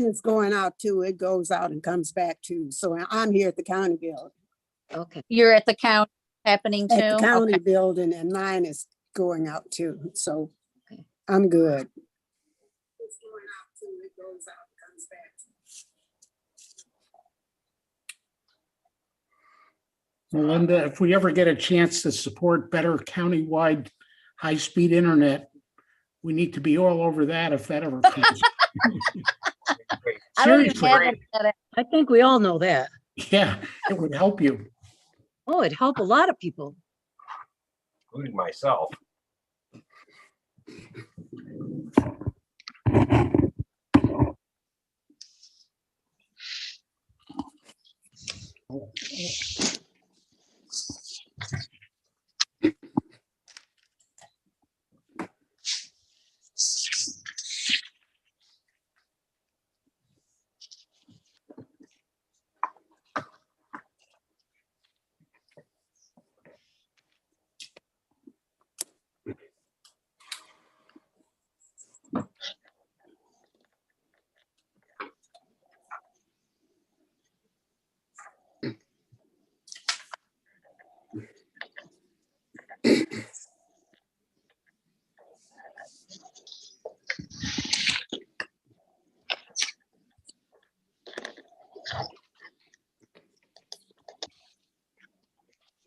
It's going out too. It goes out and comes back too. So I'm here at the county building. Okay. You're at the county happening too? At the county Okay. building, and mine is going out too. So Okay. I'm good. It's going out too. It goes out and comes back. Melinda, if we ever get a chance to support better countywide high-speed internet, we need to be all over that if that ever comes. I don't even Seriously, have internet. I think we all know that. yeah, it would help you. Oh, it'd help a lot of people. Including myself.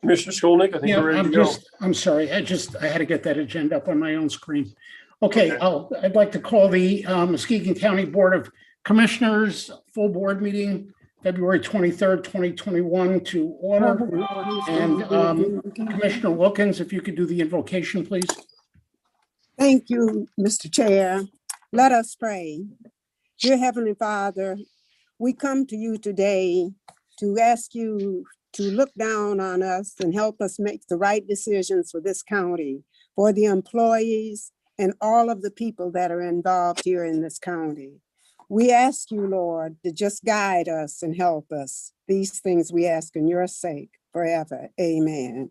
Commissioner Skolnick, I think Yeah, we're ready to go. I'm sorry. I had to get that agenda up on my own screen. Okay, I'd like to call the Muskegon County Board of Commissioners full board meeting, February 23rd, 2021 to order. And Commissioner Wilkins, if you could do the invocation, please. Thank you, Mr. Chair. Let us pray. Dear Heavenly Father, we come to you today to ask you to look down on us and help us make the right decisions for this county, for the employees and all of the people that are involved here in this county. We ask you, Lord, to just guide us and help us. These things we ask in your sake forever. Amen.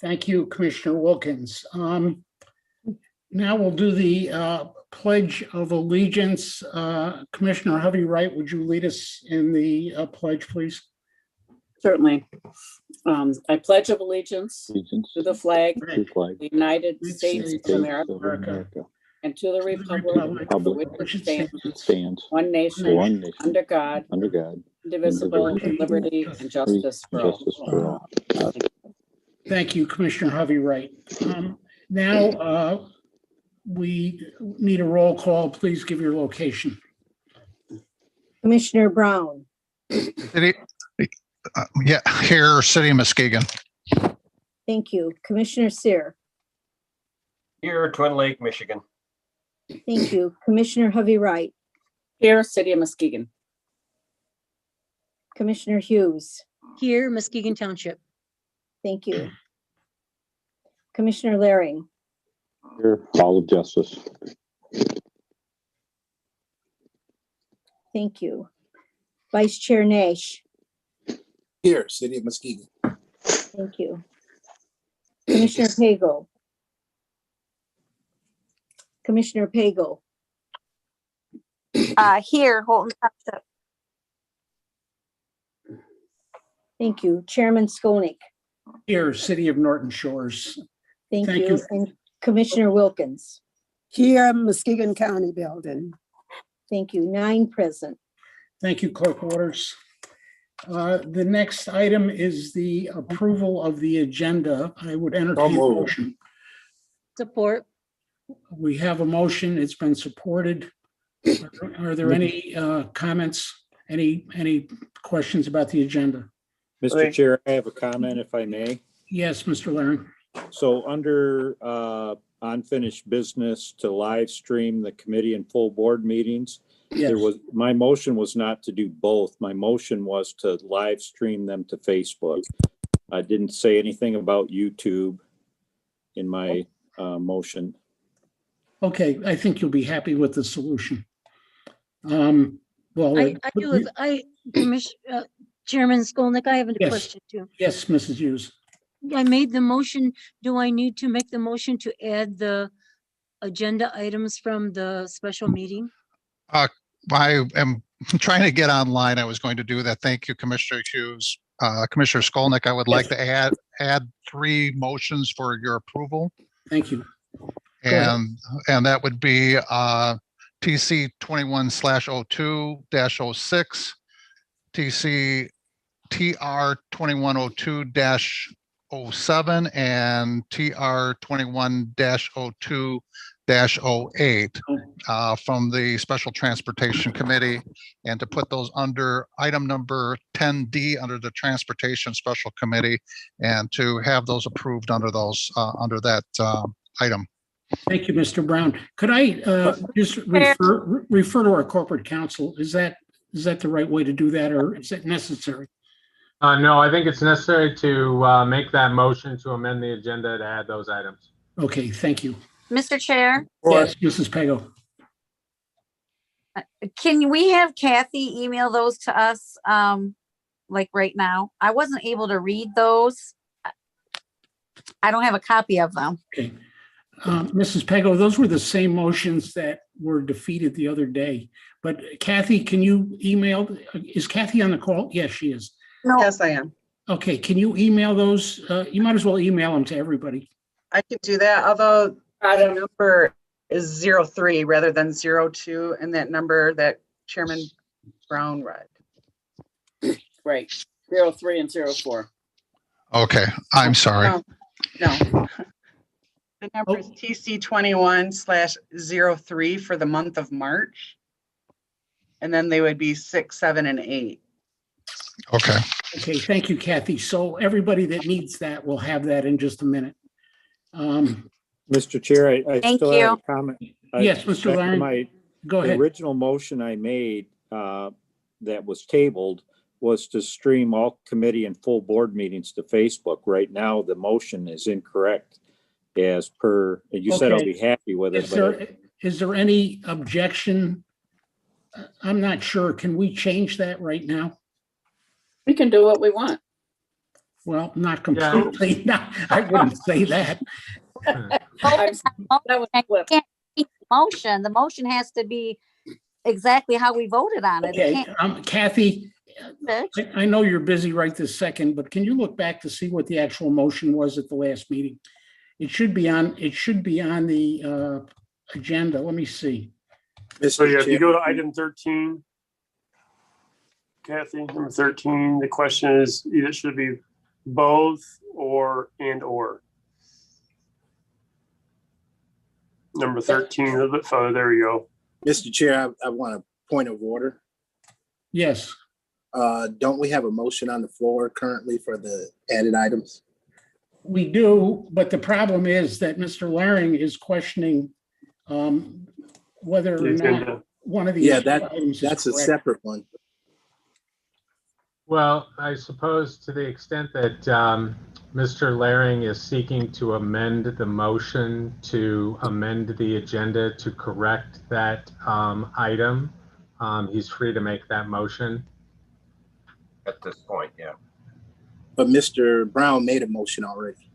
Thank you, Commissioner Wilkins. Now we'll do the Pledge of Allegiance. Commissioner Hovey Wright, would you lead us in the pledge, please? Certainly. I pledge of allegiance to the flag Right. of the United States of America America. and to the republic for which it stands, one nation, under God, indivisible, with liberty and justice for all. Thank you, Commissioner Hovey Wright. Now we need a roll call. Please give your location. Commissioner Brown, Here, City of Muskegon. thank you. Commissioner Sear, Here, Twin Lake, Michigan. thank you. Commissioner Hovey Wright, Here, City of Muskegon. Commissioner Hughes, Here, Muskegon Township. thank you. Commissioner Laring, Here, Hall of Justice. thank you. Vice Chair Nash, Here, City of Muskegon. thank you. Commissioner Pagel, Commissioner Pagel, Here, Holton Township. thank you. Chairman Skolnick, Here, City of Norton Shores. thank Thank you. you. And Commissioner Wilkins, Here, Muskegon County Building. thank you. 9 present. Thank you, Clerk Waters. The next item is the approval of the agenda. I would entertain a moved. motion. Support. We have a motion. It's been supported. Are there any comments, any questions about the agenda? Mr. Chair, I have a comment if I may. Yes, Mr. Laring. So under unfinished business to live stream the committee and full board meetings, Yes. my motion was not to do both. My motion was to live stream them to Facebook. I didn't say anything about YouTube in my motion. Okay, I think you'll be happy with the solution. Well, Chairman Skolnick, I have a Yes. question too. yes, Mrs. Hughes. I made the motion. Do I need to make the motion to add the agenda items from the special meeting? I am trying to get online. I was going to do that. Thank you, Commissioner Hughes. Commissioner Skolnick, I would like to add 3 motions for your approval. Thank you. Go ahead. And that would be TC 21/02-06, TC TR 2102-07, and TR 21-02-08 from the Special Transportation Committee, and to put those under item number 10D under the Transportation Special Committee, and to have those approved under those under that item. Thank you, Mr. Brown. Could I just refer to our corporate counsel? Is that the right way to do that, or is it necessary? No, I think it's necessary to make that motion to amend the agenda to add those items. Okay, thank you. Mr. Chair, Yes, Mrs. Pago. can we have Kathy email those to us, like right now? I wasn't able to read those. I don't have a copy of them. Okay. Mrs. Pago, those were the same motions that were defeated the other day. But Kathy, can you email? Is Kathy on the call? Yes, she is. No, Yes, I am. Okay, can you email those? You might as well email them to everybody. I can do that, although the number is 03 rather than 02, and that number that Chairman Brown read. Right, 03 and 04. Okay, I'm sorry. No. The number is TC 21/03 for the month of March. And then they would be 6, 7, and 8. Okay. Okay, thank you, Kathy. So everybody that needs that will have that in just a minute. Mr. Chair, I Thank still have you. a comment. Yes, Mr. Laring, go The ahead. original motion I made that was tabled was to stream all committee and full board meetings to Facebook. Right now, the motion is incorrect as per, you said I'll be happy with it. Is there any objection? I'm not sure. Can we change that right now? We can do what we want. Well, not completely. No, I wouldn't say that. The motion has to be exactly how we voted on it. Okay, Kathy, I know you're busy right this second, but can you look back to see what the actual motion was at the last meeting? It should be on the agenda. Let me see. So yeah, if you go to item 13, Kathy, number 13, the question is either should be both or. Number 13, a little bit further, there you go. Mr. Chair, I want a point of order. Yes. Don't we have a motion on the floor currently for the added items? We do, but the problem is that Mr. Laring is questioning whether or not one of the items is that's a correct. separate one. Well, I suppose to the extent that Mr. Laring is seeking to amend the motion to amend the agenda to correct that item, he's free to make that motion. At this point, yeah. But Mr. Brown made a motion already.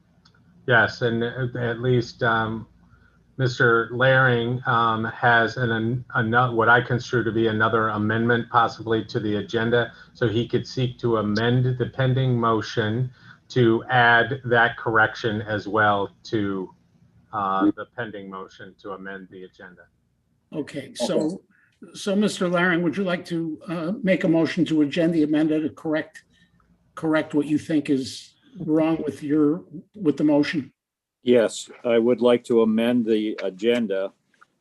Yes, and at least Mr. Laring has what I consider to be another amendment possibly to the agenda, so he could seek to amend the pending motion to add that correction as well to the pending motion to amend the agenda. Okay, so Mr. Laring, would you like to make a motion to amend the agenda to correct what you think is wrong with the motion? Yes, I would like to amend the agenda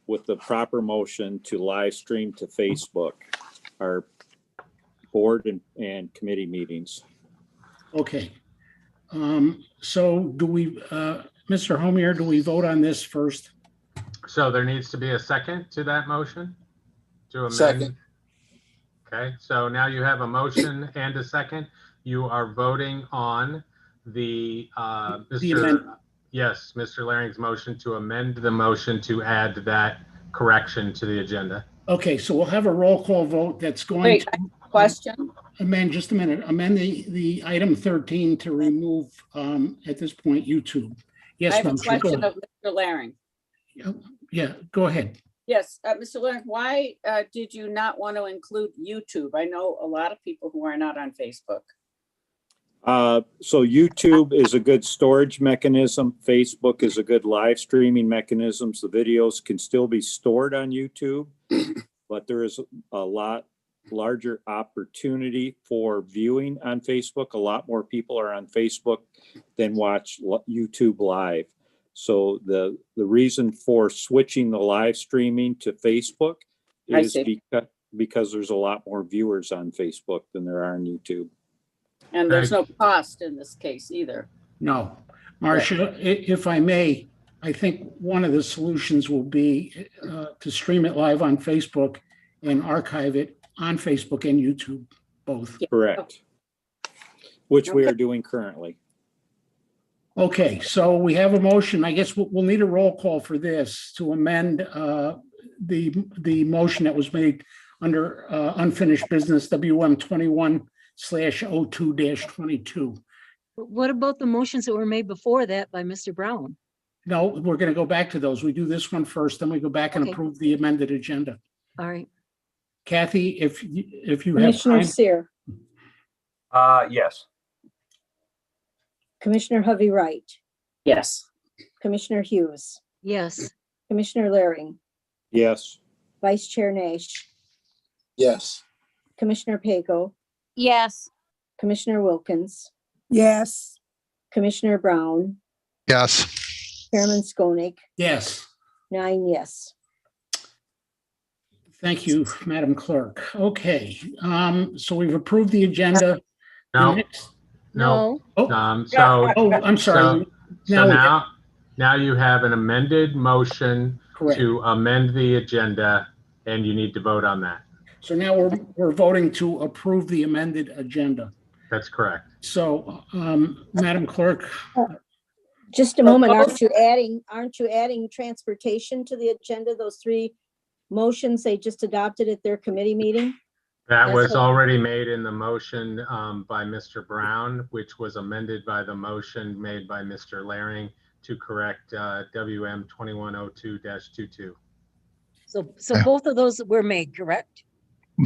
with the proper motion to live stream to Facebook, our board and committee meetings. Okay. So do we, Mr. Homier, do we vote on this first? So there needs to be a second to that motion to amend. Second. Okay, so now you have a motion and a second. You are voting on the Mr. Laring's motion to amend the motion to add that correction to the agenda. Okay, so we'll have a roll call vote that's going Wait, to question? amend, just a minute, amend the item 13 to remove, at this point, YouTube. Yes, I have a ma'am, sure, go question ahead. of Mr. Laring. Yeah, go ahead. Yes, Mr. Leonard, why did you not want to include YouTube? I know a lot of people who are not on Facebook. So YouTube is a good storage mechanism. Facebook is a good live streaming mechanism. So the videos can still be stored on YouTube, but there is a lot larger opportunity for viewing on Facebook. A lot more people are on Facebook than watch YouTube live. So the reason for switching the live streaming to Facebook is because there's a lot more viewers on Facebook than there are on YouTube. And there's no cost in this case either. No. Marcia, if I may, I think one of the solutions will be to stream it live on Facebook and archive it on Facebook and YouTube, both. Correct. Which we are doing currently. Okay, so we have a motion. I guess we'll need a roll call for this to amend the motion that was made under unfinished business WM 21/02-22. What about the motions that were made before that by Mr. Brown? No, we're going to go back to those. We do this one first, then we go back and Okay. approve the amended agenda. All right. Kathy, if you have Commissioner time. Seer, Yes. Commissioner Hovey Wright, Yes. Commissioner Hughes, Yes. Commissioner Laring, Yes. Vice Chair Nash, Yes. Commissioner Pago, Yes. Commissioner Wilkins, Yes. Commissioner Brown, Yes. Chairman Skolnick, Yes. 9 yes. Thank you, Madam Clerk. Okay, so we've approved the agenda. The No, next- no. Oh, So I'm sorry. now you have an amended motion Correct. to amend the agenda, and you need to vote on that. So now we're voting to approve the amended agenda. That's correct. So, Madam Clerk, Just a moment, aren't you adding transportation to the agenda, those 3 motions they just adopted at their committee meeting? That That's was what- already made in the motion by Mr. Brown, which was amended by the motion made by Mr. Laring to correct WM 2102-22. So both of those were made, correct?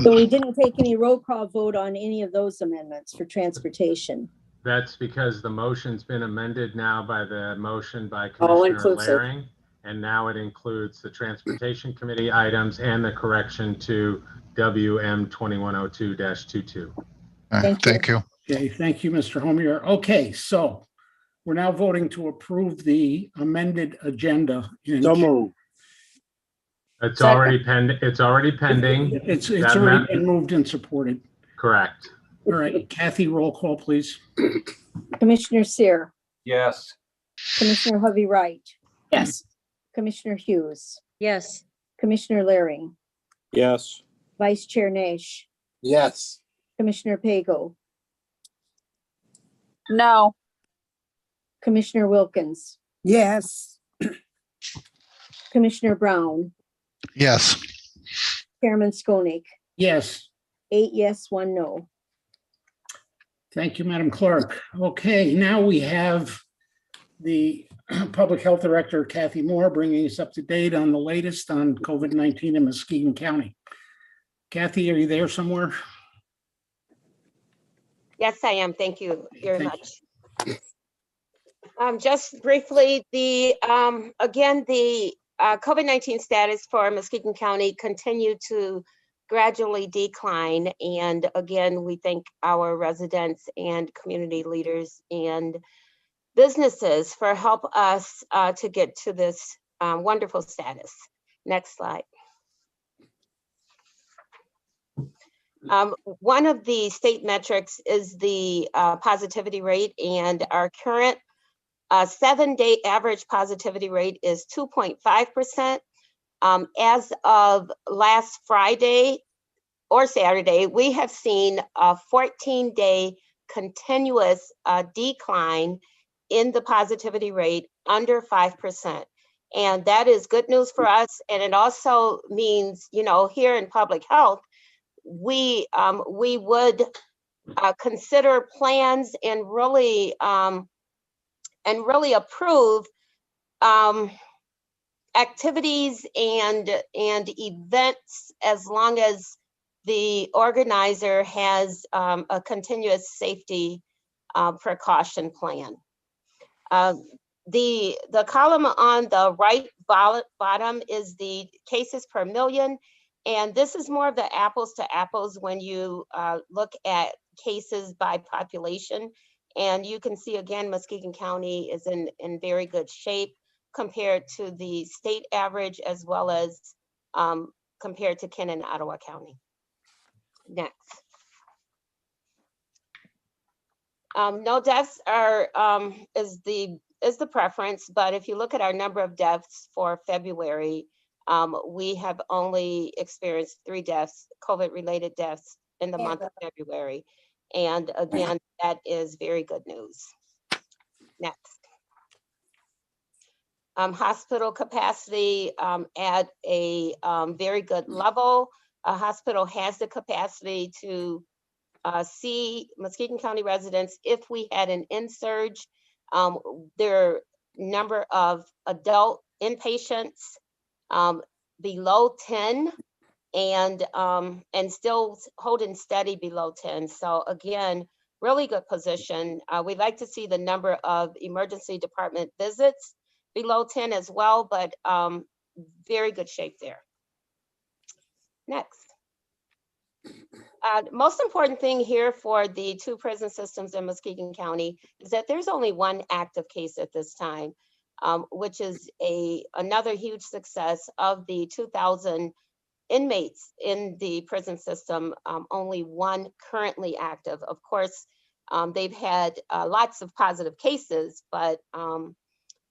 So we didn't take any roll call vote on any of those amendments for transportation. That's because the motion's been amended now by the motion by All Commissioner inclusive. Laring. And now it includes the Transportation Committee items and the correction to WM 2102-22. Thank you. okay, thank you, Mr. Homier. Okay, so we're now voting to approve the amended agenda. So moved. It's already pending. It's already pending. It's That already amendment- been moved and supported. Correct. All right, Kathy, roll call, please. Commissioner Seer, Yes. Commissioner Hovey Wright, Yes. Commissioner Hughes, Yes. Commissioner Laring, Yes. Vice Chair Nash, Yes. Commissioner Pago, No. Commissioner Wilkins, Yes. Commissioner Brown, Yes. Chairman Skolnick, Yes. 8 yes, 1 no. Thank you, Madam Clerk. Okay, now we have the Public Health Director, Kathy Moore, bringing us up to date on the latest on COVID-19 in Muskegon County. Kathy, are you there somewhere? Yes, I am. Thank you very Thank much. Just briefly, again, the COVID-19 status for Muskegon County continued to gradually decline. And again, we thank our residents and community leaders and businesses for help us to get to this wonderful status. Next slide. One of the state metrics is the positivity rate, and our current 7-day average positivity rate is 2.5%. As of last Friday or Saturday, we have seen a 14-day continuous decline in the positivity rate under 5%. And that is good news for us. And it also means, you know, here in public health, we would consider plans and really approve activities and events, as long as the organizer has a continuous safety precaution plan. The column on the right bottom is the cases per million, and this is more of the apples to apples when you look at cases by population. And you can see again, Muskegon County is in very good shape compared to the state average, as well as compared to Ken and Ottawa County. Next. No deaths are is the preference, but if you look at our number of deaths for February, we have only experienced 3 deaths, COVID-related deaths in the month of February. And again, that is very good news. Next. Hospital capacity at a very good level. A hospital has the capacity to see Muskegon County residents if we had an insurge. Their number of adult inpatients below 10 and still holding steady below 10. So again, really good position. We'd like to see the number of emergency department visits below 10 as well, but very good shape there. Next. Most important thing here for the 2 prison systems in Muskegon County is that there's only 1 active case at this time, which is another huge success of the 2,000 inmates in the prison system. Only 1 currently active. Of course, they've had lots of positive cases, but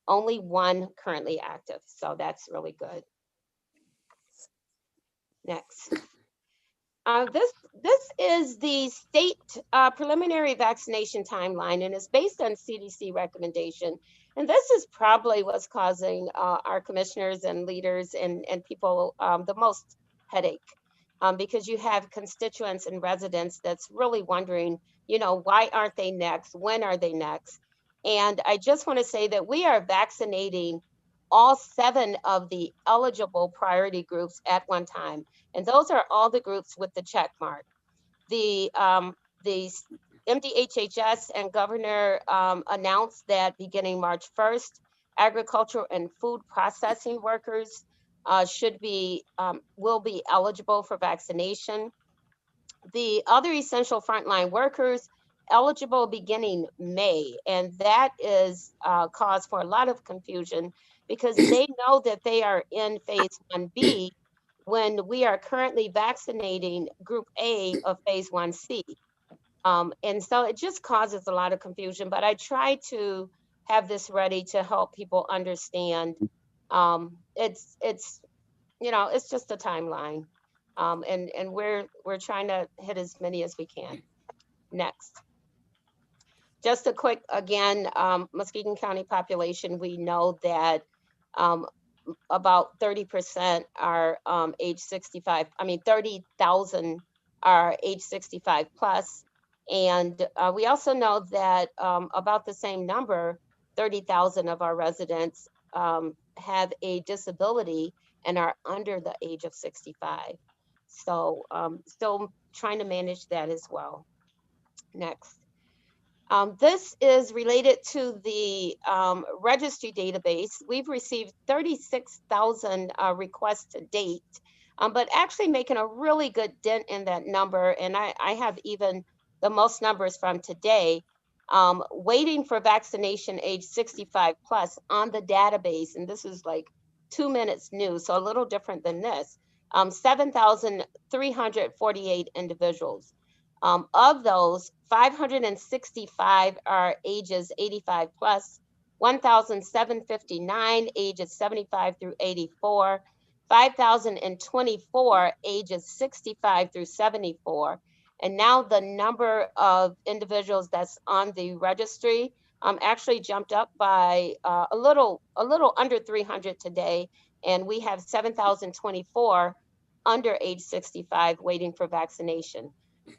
only 1 currently active. So that's really good. Next. This is the state preliminary vaccination timeline, and it's based on CDC recommendation. And this is probably what's causing our commissioners and leaders and people the most headache, because you have constituents and residents that's really wondering, you know, why aren't they next? When are they next? And I just want to say that we are vaccinating all 7 of the eligible priority groups at one time. And those are all the groups with the check mark. The MDHHS and governor announced that beginning March 1st, agricultural and food processing workers will be eligible for vaccination. The other essential frontline workers eligible beginning May, and that is cause for a lot of confusion because they know that they are in phase 1B when we are currently vaccinating group A of phase 1C. And so it just causes a lot of confusion, but I try to have this ready to help people understand. It's you know, it's just a timeline. And we're trying to hit as many as we can. Next. Just a quick, again, Muskegon County population, we know that about 30% are age 65, 30,000 are age 65 plus. And we also know that about the same number, 30,000 of our residents have a disability and are under the age of 65. So still trying to manage that as well. Next. This is related to the registry database. We've received 36,000 requests to date, but actually making a really good dent in that number. And I have even the most numbers from today, waiting for vaccination age 65 plus on the database. And this is like 2 minutes new, so a little different than this. 7,348 individuals. Of those, 565 are ages 85 plus, 1,759 ages 75 through 84, 5,024 ages 65 through 74. And now the number of individuals that's on the registry actually jumped up by a little under 300 today. And we have 7,024 under age 65 waiting for vaccination.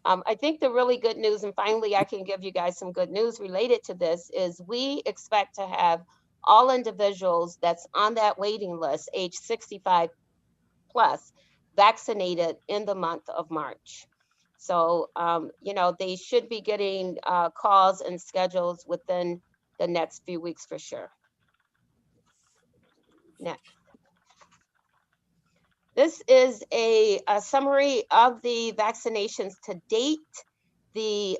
I think the really good news, and finally I can give you guys some good news related to this, is we expect to have all individuals that's on that waiting list, age 65 plus, vaccinated in the month of March. So, you know, they should be getting calls and schedules within the next few weeks for sure. Next. This is a summary of the vaccinations to date. The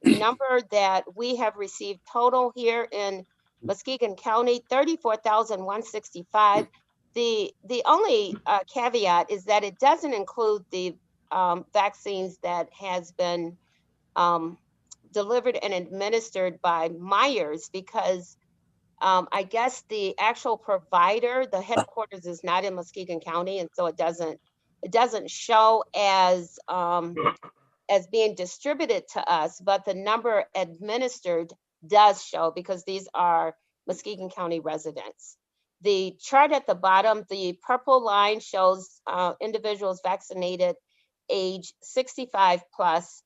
number that we have received total here in Muskegon County, 34,165. The only caveat is that it doesn't include the vaccines that has been delivered and administered by Myers, because I guess the actual provider, the headquarters is not in Muskegon County, and so it doesn't show as being distributed to us, but the number administered does show, because these are Muskegon County residents. The chart at the bottom, the purple line shows individuals vaccinated age 65 plus,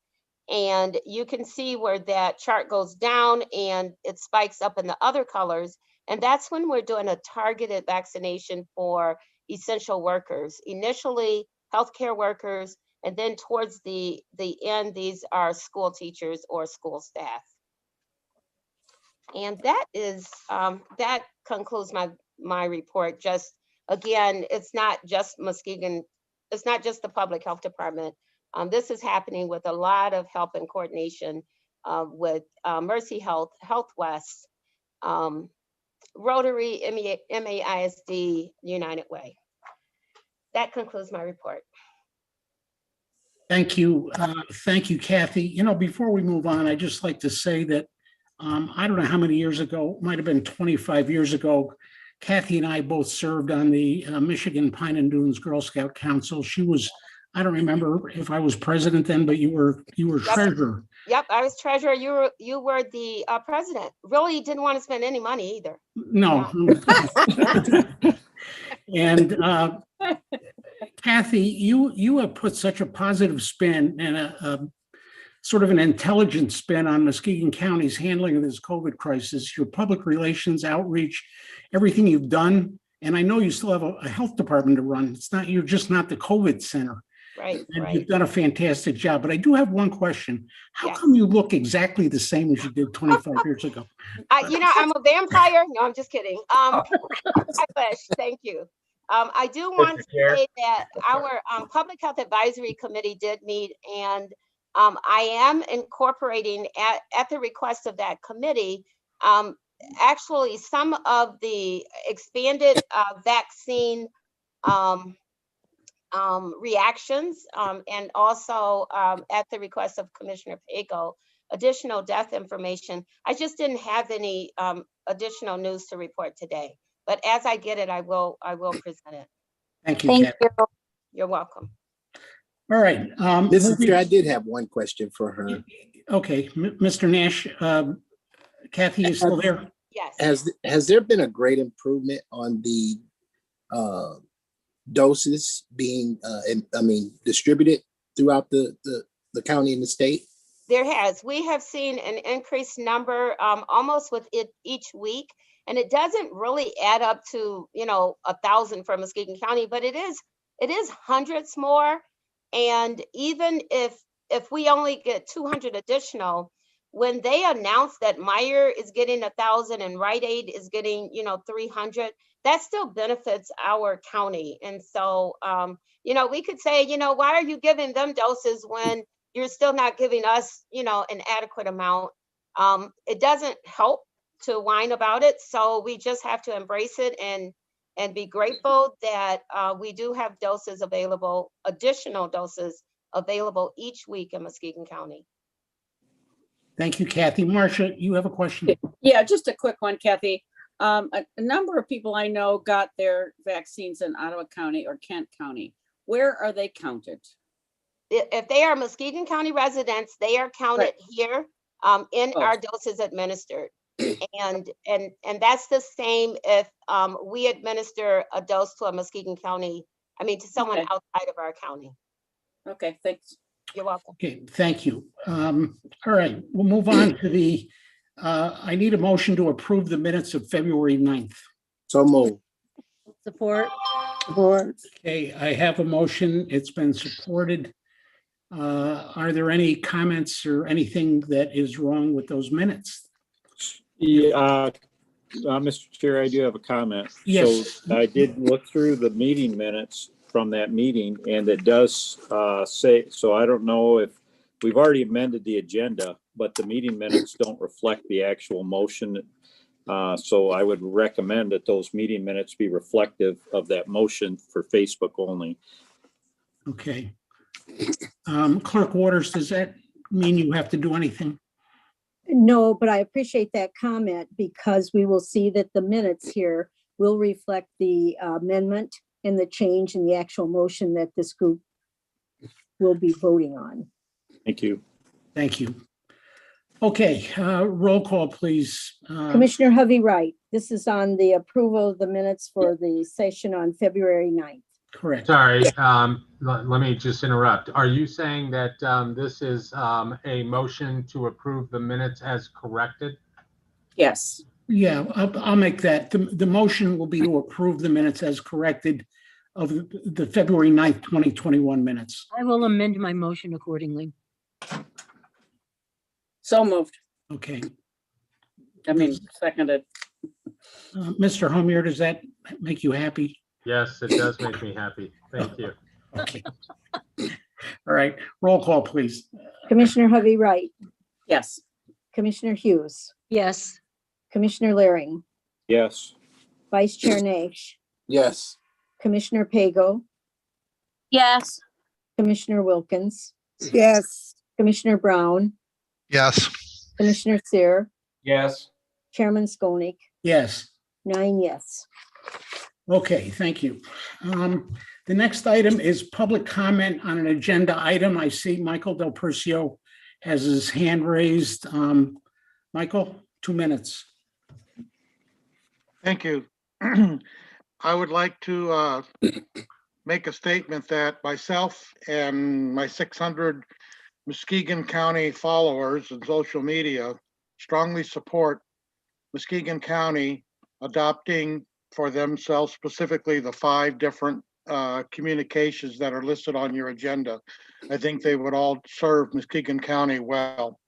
and you can see where that chart goes down and it spikes up in the other colors, and that's when we're doing a targeted vaccination for essential workers. Initially, healthcare workers, and then towards the end, these are school teachers or school staff. And that is that concludes my report. Just again, it's not just Muskegon, it's not just the public health department. This is happening with a lot of help and coordination with Mercy Health, Health West, Rotary, MAISD, United Way. That concludes my report. Thank you. Thank you, Kathy. You know, before we move on, I'd just like to say that I don't know how many years ago, it might have been 25 years ago, Kathy and I both served on the Michigan Pine and Dunes Girl Scout Council. She was, I don't remember if I was president then, but you were treasurer. Yep, I was treasurer. You were the president. Really didn't want to spend any money either. No. And Kathy, you have put such a positive spin and a sort of an intelligent spin on Muskegon County's handling of this COVID crisis, your public relations, outreach, everything you've done. And I know you still have a health department to run. It's not, you're just not the COVID center. Right, and right. You've done a fantastic job. But I do have one question. How come you look exactly the same as you did 25 years ago? You know, I'm a vampire. No, I'm just kidding. I wish. Thank you. I do want to say that our Public Health Advisory Committee did meet, and I am incorporating at the request of that committee, actually some of the expanded vaccine reactions, and also at the request of Commissioner Pago, additional death information. I just didn't have any additional news to report today, but as I get it, I will present it. Thank you, Kathy. You're welcome. All right. Mrs. Chair, I did have one question for her. Okay, Mr. Nash, Kathy is still there? Yes. Has there been a great improvement on the doses being, distributed throughout the county and the state? There has. We have seen an increased number almost with it each week, and it doesn't really add up to 1,000 for Muskegon County, but it is hundreds more. And even if we only get 200 additional, when they announce that Meyer is getting 1,000 and Rite Aid is getting 300, that still benefits our county. And so we could say, why are you giving them doses when you're still not giving us an adequate amount? It doesn't help to whine about it, so we just have to embrace it and be grateful that we do have doses available, additional doses available each week in Muskegon County. Thank you, Kathy. Marcia, you have a question? Yeah, just a quick one, Kathy. A number of people I know got their vaccines in Ottawa County or Kent County. Where are they counted? If they are Muskegon County residents, they are counted here in our doses administered. And that's the same if we administer a dose to a Muskegon County, to someone outside of our county. Okay, thanks. You're welcome. Okay, thank you. All right, we'll move on to the I need a motion to approve the minutes of February 9th. So move. Support. Support. Okay, I have a motion. It's been supported. Are there any comments or anything that is wrong with those minutes? Yeah, Mr. Chair, I do have a comment. Yes. So I did look through the meeting minutes from that meeting, and it does say, so I don't know if we've already amended the agenda, but the meeting minutes don't reflect the actual motion. So I would recommend that those meeting minutes be reflective of that motion for Facebook only. Okay. Clerk Waters, does that mean you have to do anything? No, but I appreciate that comment because we will see that the minutes here will reflect the amendment and the change in the actual motion that this group will be voting on. Thank you. Thank you. Okay, roll call, please. Commissioner Hovey Wright, this is on the approval of the minutes for the session on February 9th. Correct. Sorry, let me just interrupt. Are you saying that this is a motion to approve the minutes as corrected? Yes. Yeah, I'll make that. The motion will be to approve the minutes as corrected of the February 9th, 2021 minutes. I will amend my motion accordingly. So moved. Okay. I mean, seconded. Mr. Homier, does that make you happy? Yes, it does make me happy. Thank you. Okay. All right, roll call, please. Commissioner Hovey Wright, Yes. Commissioner Hughes, Yes. Commissioner Laring, Yes. Vice Chair Nash, Yes. Commissioner Pago, Yes. Commissioner Wilkins, Yes. Commissioner Brown, Yes. Commissioner Sear, Yes. Chairman Skolnick, Yes. 9 yes. Okay, thank you. The next item is public comment on an agenda item. I see Michael Del Percio has his hand raised. Michael, 2 minutes. Thank you. I would like to make a statement that myself and my 600 Muskegon County followers on social media strongly support Muskegon County adopting for themselves specifically the 5 different communications that are listed on your agenda. I think they would all serve Muskegon County well.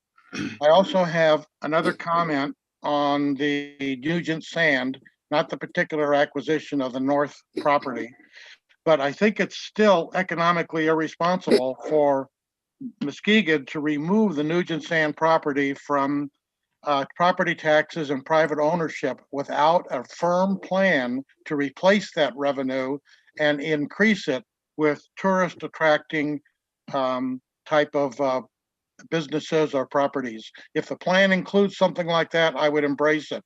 I also have another comment on the Nugent Sand, not the particular acquisition of the north property, but I think it's still economically irresponsible for Muskegon to remove the Nugent Sand property from property taxes and private ownership without a firm plan to replace that revenue and increase it with tourist attracting type of businesses or properties. If the plan includes something like that, I would embrace it.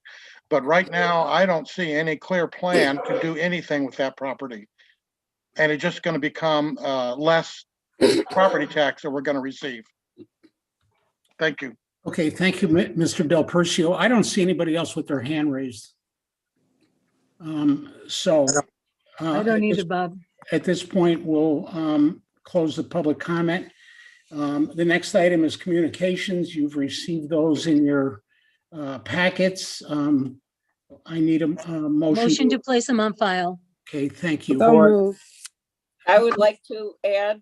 But right now, I don't see any clear plan to do anything with that property. And it's just going to become less property tax that we're going to receive. Thank you. Okay, thank you, Mr. Del Percio. I don't see anybody else with their hand raised. I don't either, Bob. At this point, we'll close the public comment. The next item is communications. You've received those in your packets. I need a motion. Motion to place them on file. Okay, thank you. I would like to add,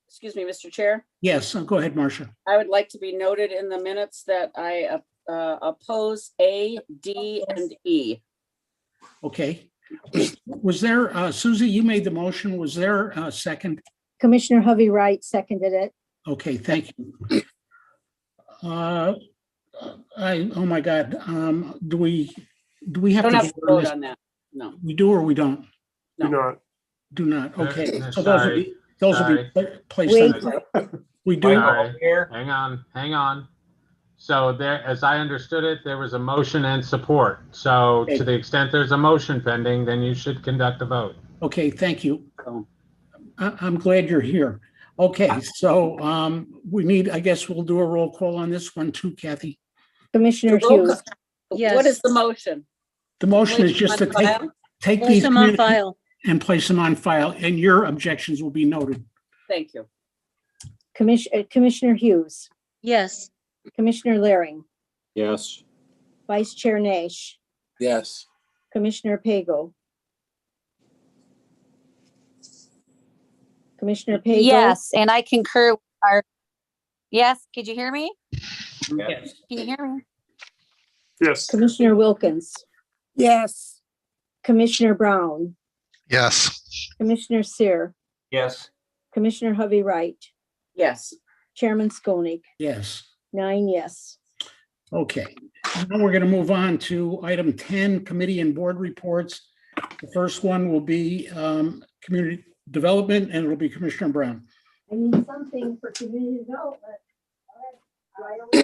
excuse me, Mr. Chair. Yes, go ahead, Marcia. I would like to be noted in the minutes that I oppose A, D, and E. Okay. Was there, Susie, you made the motion. Was there a second? Commissioner Hovey Wright seconded it. Okay, thank you. Oh my God. Do we have Don't to have to vote on that. No. We do or we don't? Do not. Do not. Okay. So Sorry. those will be placed Wait. on. We do. Sorry. Hang on. So there, as I understood it, there was a motion and support. So to the extent there's a motion pending, then you should conduct a vote. Okay, thank you. I'm glad you're here. Okay, so we need, I guess we'll do a roll call on this one too, Kathy. Commissioner The roll Hughes. call. Yes. What is the motion? The motion is just to take Place these them on file. and place them on file, and your objections will be noted. Thank you. Commissioner Hughes, Yes. Commissioner Laring, Yes. Vice Chair Nash, Yes. Commissioner Pago. Commissioner Pago? Yes, and I concur with our, yes, could you hear me? Yes. Can you hear me? Yes. Commissioner Wilkins, Yes. Commissioner Brown, Yes. Commissioner Sear, Yes. Commissioner Hovey Wright, Yes. Chairman Skolnick, Yes. 9 yes. Okay, now we're going to move on to item 10, committee and board reports. The first one will be community development, and it'll be Commissioner Brown. I need something for community development. Right away.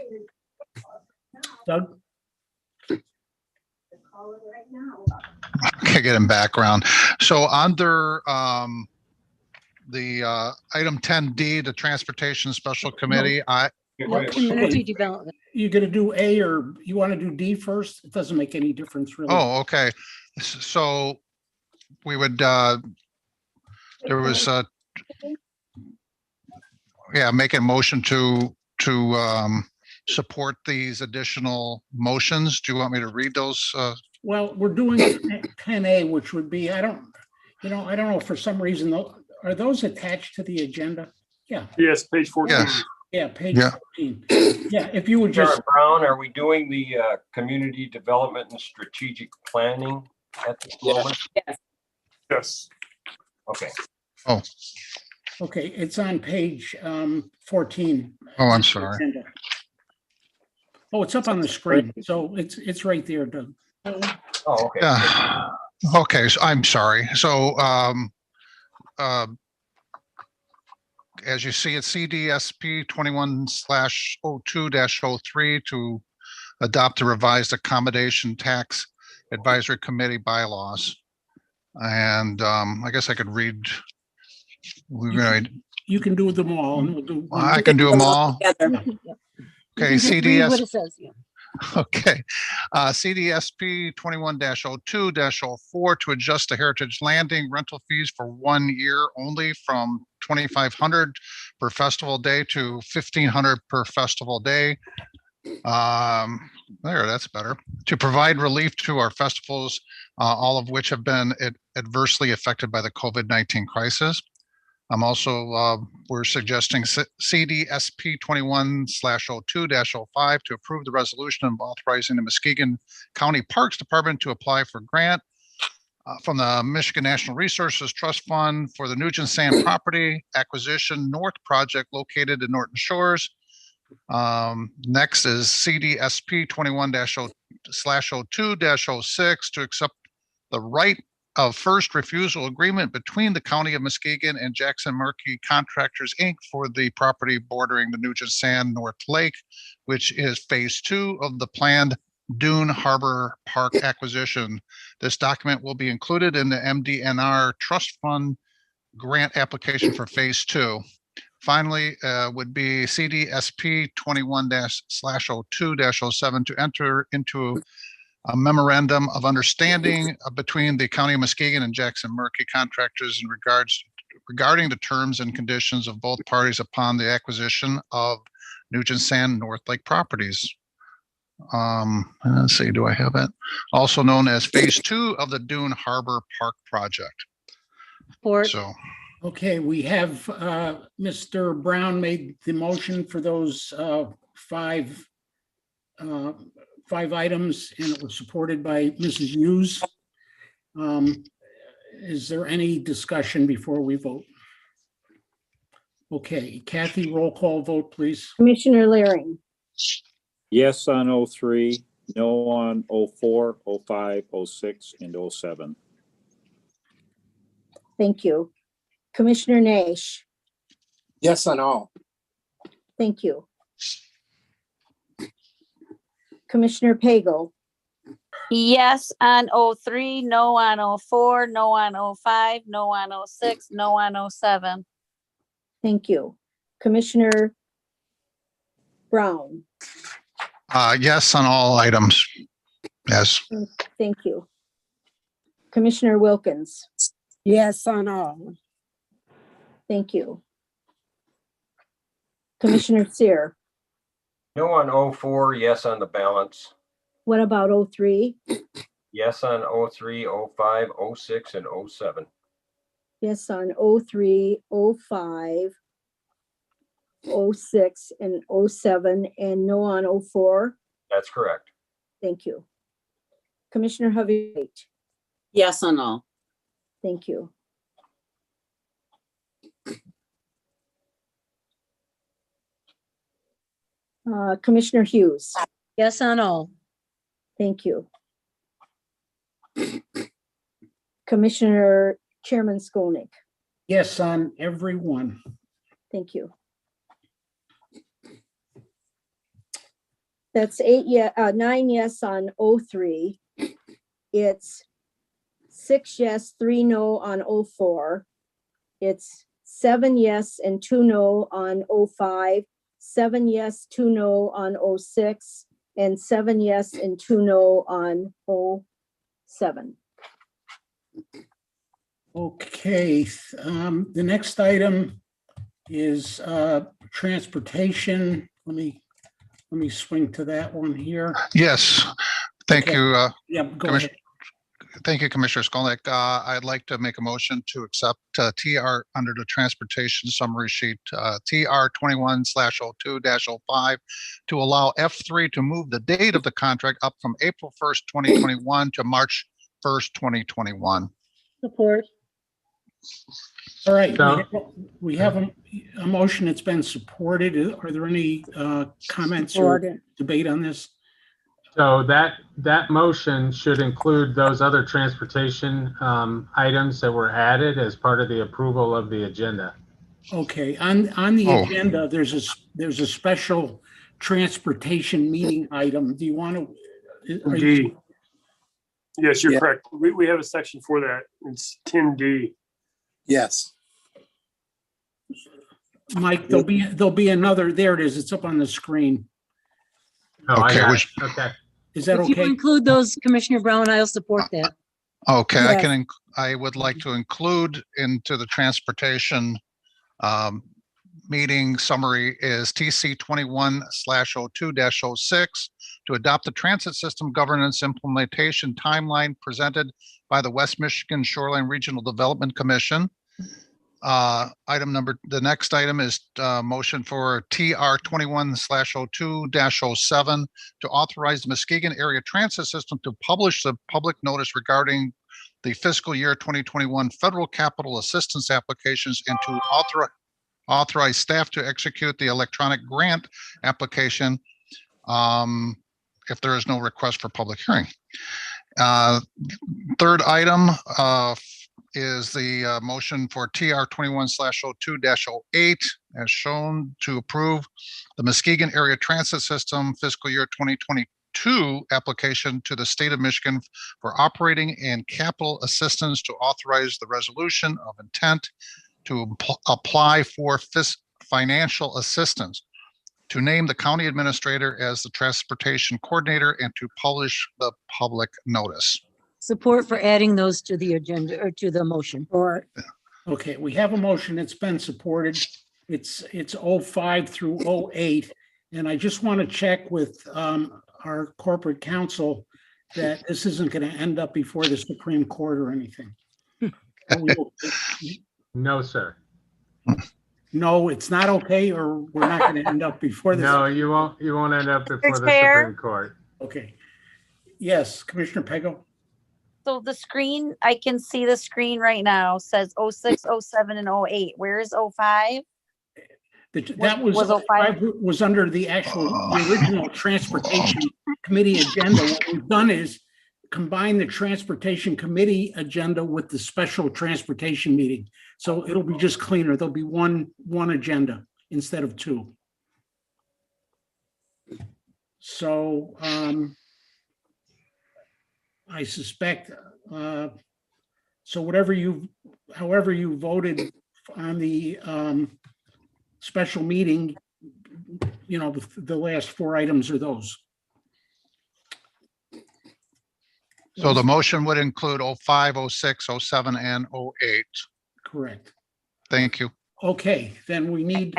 Doug? Call it right now. Okay, get in background. So under the item 10D, the Transportation Special Committee, No, community development. You going to do A or you want to do D first? It doesn't make any difference really. oh, okay. So we would, there was, yeah, make a motion to support these additional motions. Do you want me to read those? Well, we're doing 10A, which would be, I don't know, for some reason, are those attached to the agenda? Yeah. Yes, page 14. Yes. Yeah, page Yeah. 14. Yeah, if you would just, Chairman Brown, are we doing the community development and strategic planning at this moment? Yes. Okay. Oh, okay, it's on page 14. oh, I'm sorry. Oh, it's up on the screen, so it's right there, Doug. Oh, okay. Yeah. Okay, so I'm sorry. So, as you see, it's CDSP 21/02-03 to adopt the revised accommodation tax advisory committee bylaws. And I guess I could read. You can do them all, and we'll do. I can do them all. Okay, Read what CDS. it says, yeah. Okay, CDSP 21-02-04 to adjust the Heritage Landing rental fees for 1 year only from $2,500 per festival day to $1,500 per festival day. There, that's better. To provide relief to our festivals, all of which have been adversely affected by the COVID-19 crisis. I'm also, we're suggesting CDSP 21/02-05 to approve the resolution of authorizing the Muskegon County Parks Department to apply for grant from the Michigan National Resources Trust Fund for the Nugent Sand Property Acquisition North Project located in Norton Shores. Next is CDSP 21/02-06 to accept the right of first refusal agreement between the County of Muskegon and Jackson Murphy Contractors, Inc. for the property bordering the Nugent Sand North Lake, which is phase 2 of the planned Dune Harbor Park acquisition. This document will be included in the MDNR Trust Fund grant application for phase 2. Finally, would be CDSP 21/02-07 to enter into a memorandum of understanding between the County of Muskegon and Jackson Murphy Contractors regarding the terms and conditions of both parties upon the acquisition of Nugent Sand North Lake properties. Let's see, do I have it? Also known as phase 2 of the Dune Harbor Park project. So, okay, we have Mr. Brown made the motion for those five items, and it was supported by Mrs. Hughes. Is there any discussion before we vote? Okay, Kathy, roll call vote, please. Commissioner Laring, Yes on 03, no on 04, 05, 06, and 07. thank you. Commissioner Nash, Yes on all. thank you. Commissioner Pago, Yes on 03, no on 04, no on 05, no on 06, no on 07. thank you. Commissioner Brown, yes on all items. Yes. thank you. Commissioner Wilkins, Yes on all. thank you. Commissioner Sear, No on 04, yes on the balance. What about 03? Yes on 03, 05, 06, and 07. Yes on 03, 05, 06, and 07, and no on 04? That's correct. Thank you. Commissioner Hovey, Yes on all. thank you. Commissioner Hughes, Yes on all. thank you. Commissioner Chairman Skolnick, Yes on every one. thank you. That's 9 yes on 03. It's 6 yes, 3 no on 04. It's 7 yes and 2 no on 05, 7 yes, 2 no on 06, and 7 yes and 2 no on 07. Okay, the next item is transportation. Let me swing to that one here. Yes, thank Okay. you. Yeah, go ahead. Thank you, Commissioner Skolnick. I'd like to make a motion to accept TR under the transportation summary sheet, TR 21/02-05, to allow F3 to move the date of the contract up from April 1st, 2021 to March 1st, 2021. Support. All right, So- we have a motion that's been supported. Are there any comments or Supported. debate on this? So that motion should include those other transportation items that were added as part of the approval of the agenda. Okay, on the Oh. agenda, there's a special transportation meeting item. Do you want to? D. Yes, you're Yeah. correct. We have a section for that. It's 10D. Yes. Mike, there'll be another, there it is, it's up on the screen. Oh, I Okay, got which- it. Okay. Is that If you okay? include those, Commissioner Brown, I'll support that. Okay, Yes. I would like to include into the transportation meeting summary is TC 21/02-06 to adopt the transit system governance implementation timeline presented by the West Michigan Shoreline Regional Development Commission. The next item is motion for TR 21/02-07 to authorize the Muskegon Area Transit System to publish the public notice regarding the fiscal year 2021 federal capital assistance applications and to authorize staff to execute the electronic grant application if there is no request for public hearing. Third item is the motion for TR 21/02-08 as shown to approve the Muskegon Area Transit System fiscal year 2022 application to the state of Michigan for operating and capital assistance to authorize the resolution of intent to apply for financial assistance, to name the county administrator as the transportation coordinator, and to publish the public notice. Support for adding those to the agenda or to the motion. Or Okay, we have a motion that's been supported. It's 05 through 08. And I just want to check with our corporate counsel that this isn't going to end up before the Supreme Court or anything. No, sir. No, it's not okay, or we're not going to end up before this. No, you won't end up before the Chair? Supreme Court. Okay. Yes, Commissioner Pego? So the screen, I can see the screen right now says 06, 07, and 08. Where is 05? That was 05? was under the original Transportation Committee agenda. What we've done is combine the Transportation Committee agenda with the special transportation meeting. So it'll be just cleaner. There'll be one agenda instead of two. So I suspect, so however you voted on the special meeting, the last four items are those. So the motion would include 05, 06, 07, and 08. Correct. Thank you. Okay, then we need,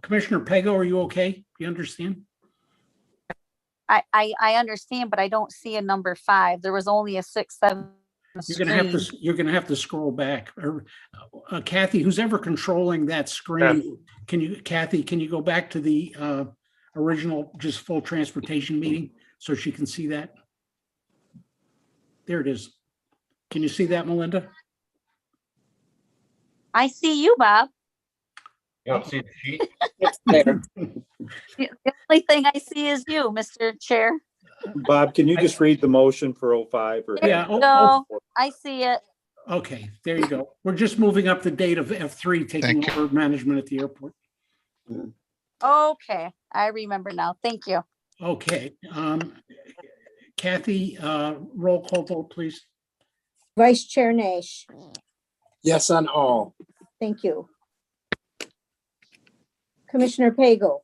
Commissioner Pego, are you okay? You understand? I understand, but I don't see a number 5. There was only a 6, 7 screen. You're gonna have to scroll back, or Kathy, who's ever controlling that screen, Kathy, can you go back to the original, just full transportation meeting so she can see that? There it is. Can you see that, Melinda? I see you, Bob. You don't see the sheet? It's there. The only thing I see is you, Mr. Chair. Bob, can you just read the motion for 05? Or Yeah. No, I see it. Okay, there you go. We're just moving up the date of F3 taking over management at the airport. Okay, I remember now. Thank you. Okay, Kathy, roll call vote, please. Vice Chair Nash, Yes on all. thank you. Commissioner Pagel,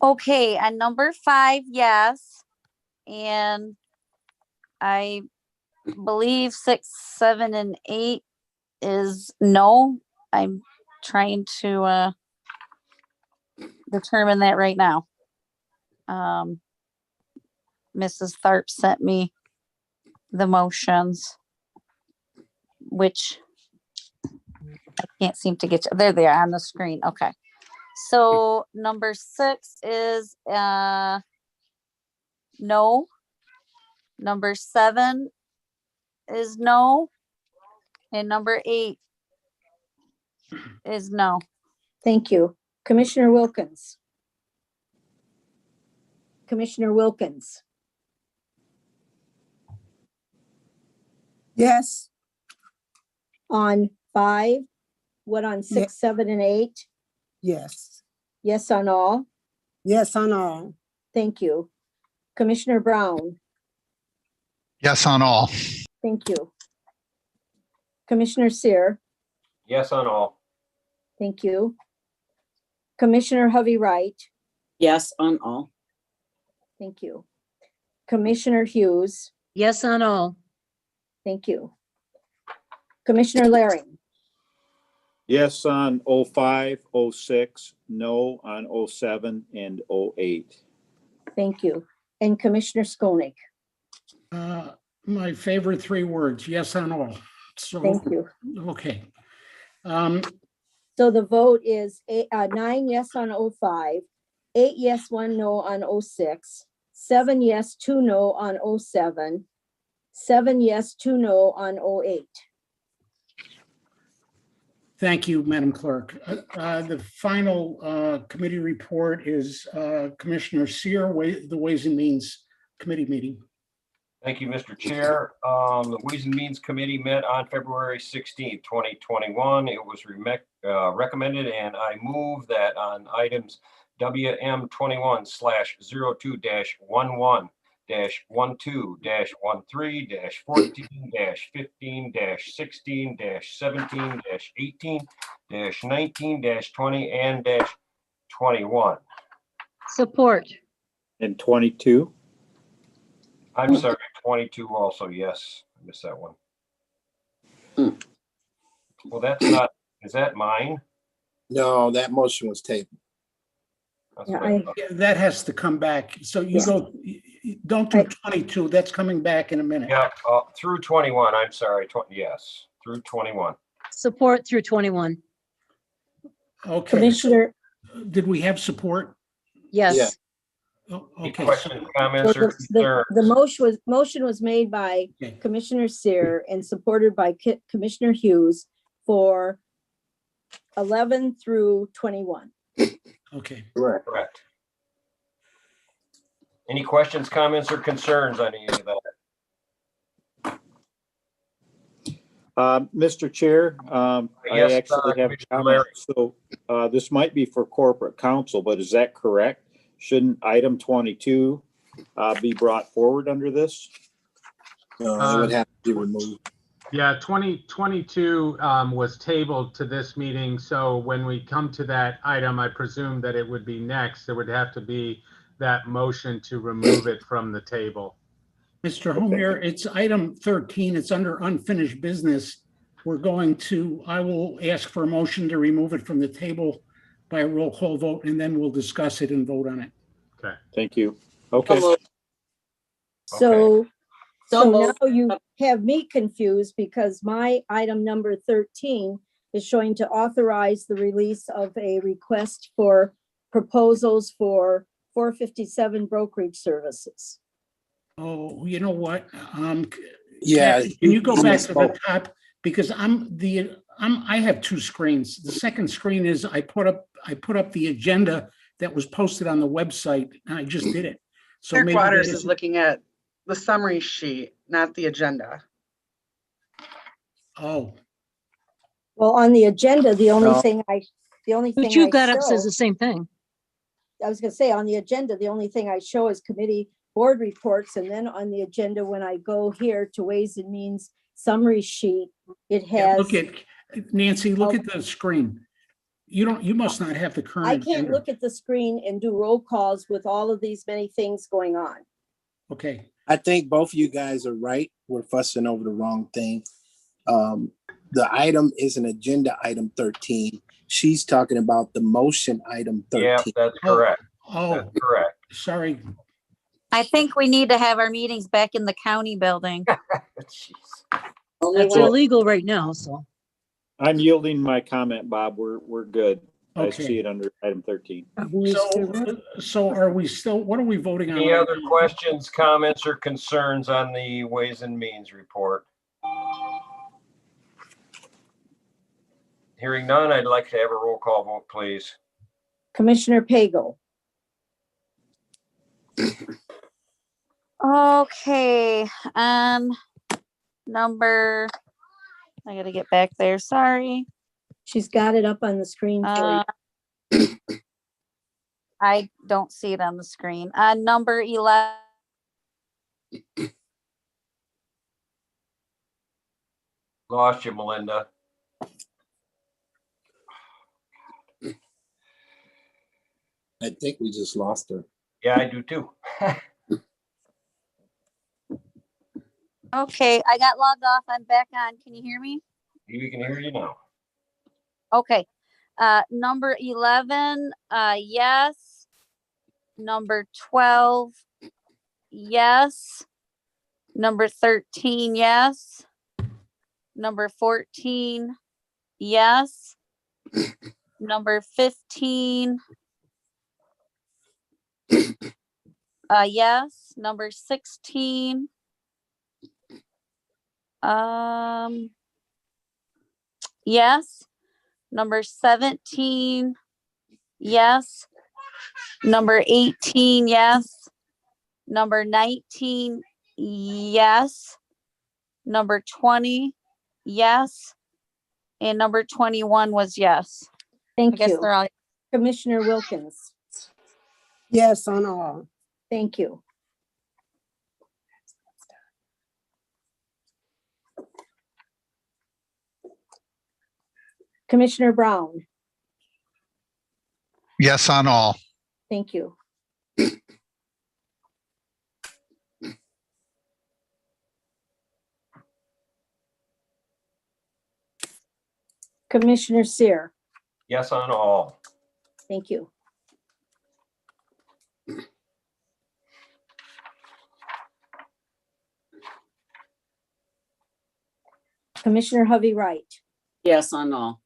Okay, and number 5, yes. And I believe 6, 7, and 8 is no. I'm trying to determine that right now. Mrs. Tharp sent me the motions, which I can't seem to get to. There they are on the screen. Okay. So number 6 is no. Number 7 is no. And number 8 is no. thank you. Commissioner Wilkins. Commissioner Wilkins, Yes, on 5, what on 6, Yeah. 7, and 8? yes, Yes on all, yes on all. thank you. Commissioner Brown, Yes on all. thank you. Commissioner Sear, Yes on all. thank you. Commissioner Hovey Wright, Yes on all. thank you. Commissioner Hughes, Yes on all. thank you. Commissioner Laring, yes on 05, 06, no on 07 and 08. thank you. And Commissioner Skolnick, My favorite 3 words, yes on all. So, thank you. okay. So the vote is 9 yes on 05, 8 yes, 1 no on 06, 7 yes, 2 no on 07, 7 yes, 2 no on 08. Thank you, Madam Clerk. The final committee report is Commissioner Sear, the Ways and Means Committee meeting. Thank you, Mr. Chair. The Ways and Means Committee met on February 16th, 2021. It was recommended, and I move that on items WM 21/02-11 -12-13 -14 -15 -16 -17 -18 -19 and -21. Support. And 22? I'm sorry, 22 also, yes. I missed that one. Well, that's not, is that mine? No, that motion was tabled. That's Yeah, what I thought. Yeah, that has to come back. So you go, don't do 22, that's coming back in a minute. Yeah, through 21, I'm sorry, yes, through 21. Support through 21. Okay, Commissioner, did we have support? Yes. Yeah. Oh, Any okay, questions, so comments, or the concerns? motion was made by Okay. Commissioner Sear and supported by Commissioner Hughes for 11 through 21. okay. Correct. Any questions, comments, or concerns on any of that? Mr. Chair, I Yes, actually have a Commissioner comment. So this might be for corporate counsel, but is that correct? Shouldn't item 22 be brought forward under this? No, it would have to be removed. Yeah, 2022 was tabled to this meeting. So when we come to that item, I presume that it would be next. There would have to be that motion to remove it from the table. Mr. Homer, it's item 13, it's under unfinished business. I will ask for a motion to remove it from the table by a roll call vote, and then we'll discuss it and vote on it. Okay. Thank you. Okay. So, So so now moved. you have me confused because my item number 13 is showing to authorize the release of a request for proposals for 457 brokerage services. Oh, you know what? Yeah. Kathy, can you go you back to the misspoke. top? Because I have two screens. The second screen is I put up the agenda that was posted on the website, and I just did it. So Eric maybe that Waters is isn't- looking at the summary sheet, not the agenda. Oh, Well, on the agenda, the only No. thing I What you I got up says show, the same thing. I was gonna say, on the agenda, the only thing I show is committee board reports, and then on the agenda, when I go here to Ways and Means summary sheet, it yeah, has. look at, Nancy, look at the screen. You must not have the current. I can't agenda. look at the screen and do roll calls with all of these many things going on. Okay, I think both of you guys are right. We're fussing over the wrong thing. The item is an agenda item 13. She's talking about the motion item 13. Yeah, that's correct. oh, That's correct. sorry. I think we need to have our meetings back in the county building. Jeez. Only That's when illegal right now, so. I'm yielding my comment, Bob. We're good. I Okay. see it under item 13. So are we still, what are we voting on? Any right other now? questions, comments, or concerns on the Ways and Means report? Hearing none, I'd like to have a roll call vote, please. Commissioner Pagel, Okay, number, I gotta get back there, sorry. she's got it up on the screen for you. I don't see it on the screen. Number 11. Lost you, Melinda. I think we just lost her. Yeah, I do too. Okay, I got logged off. I'm back on. Can you hear me? We can hear you now. Okay. Number 11, yes. Number 12, yes. Number 13, yes. Number 14, yes. Number 15, yes. Number 16, yes. Number 17, yes. Number 18, yes. Number 19, yes. Number 20, yes. And number 21 was yes. I Thank guess you. they're all, Commissioner Wilkins, Yes, on all. thank you. Commissioner Brown, Yes on all. thank you. Commissioner Sear, Yes on all. thank you. Commissioner Hovey Wright, yes on all.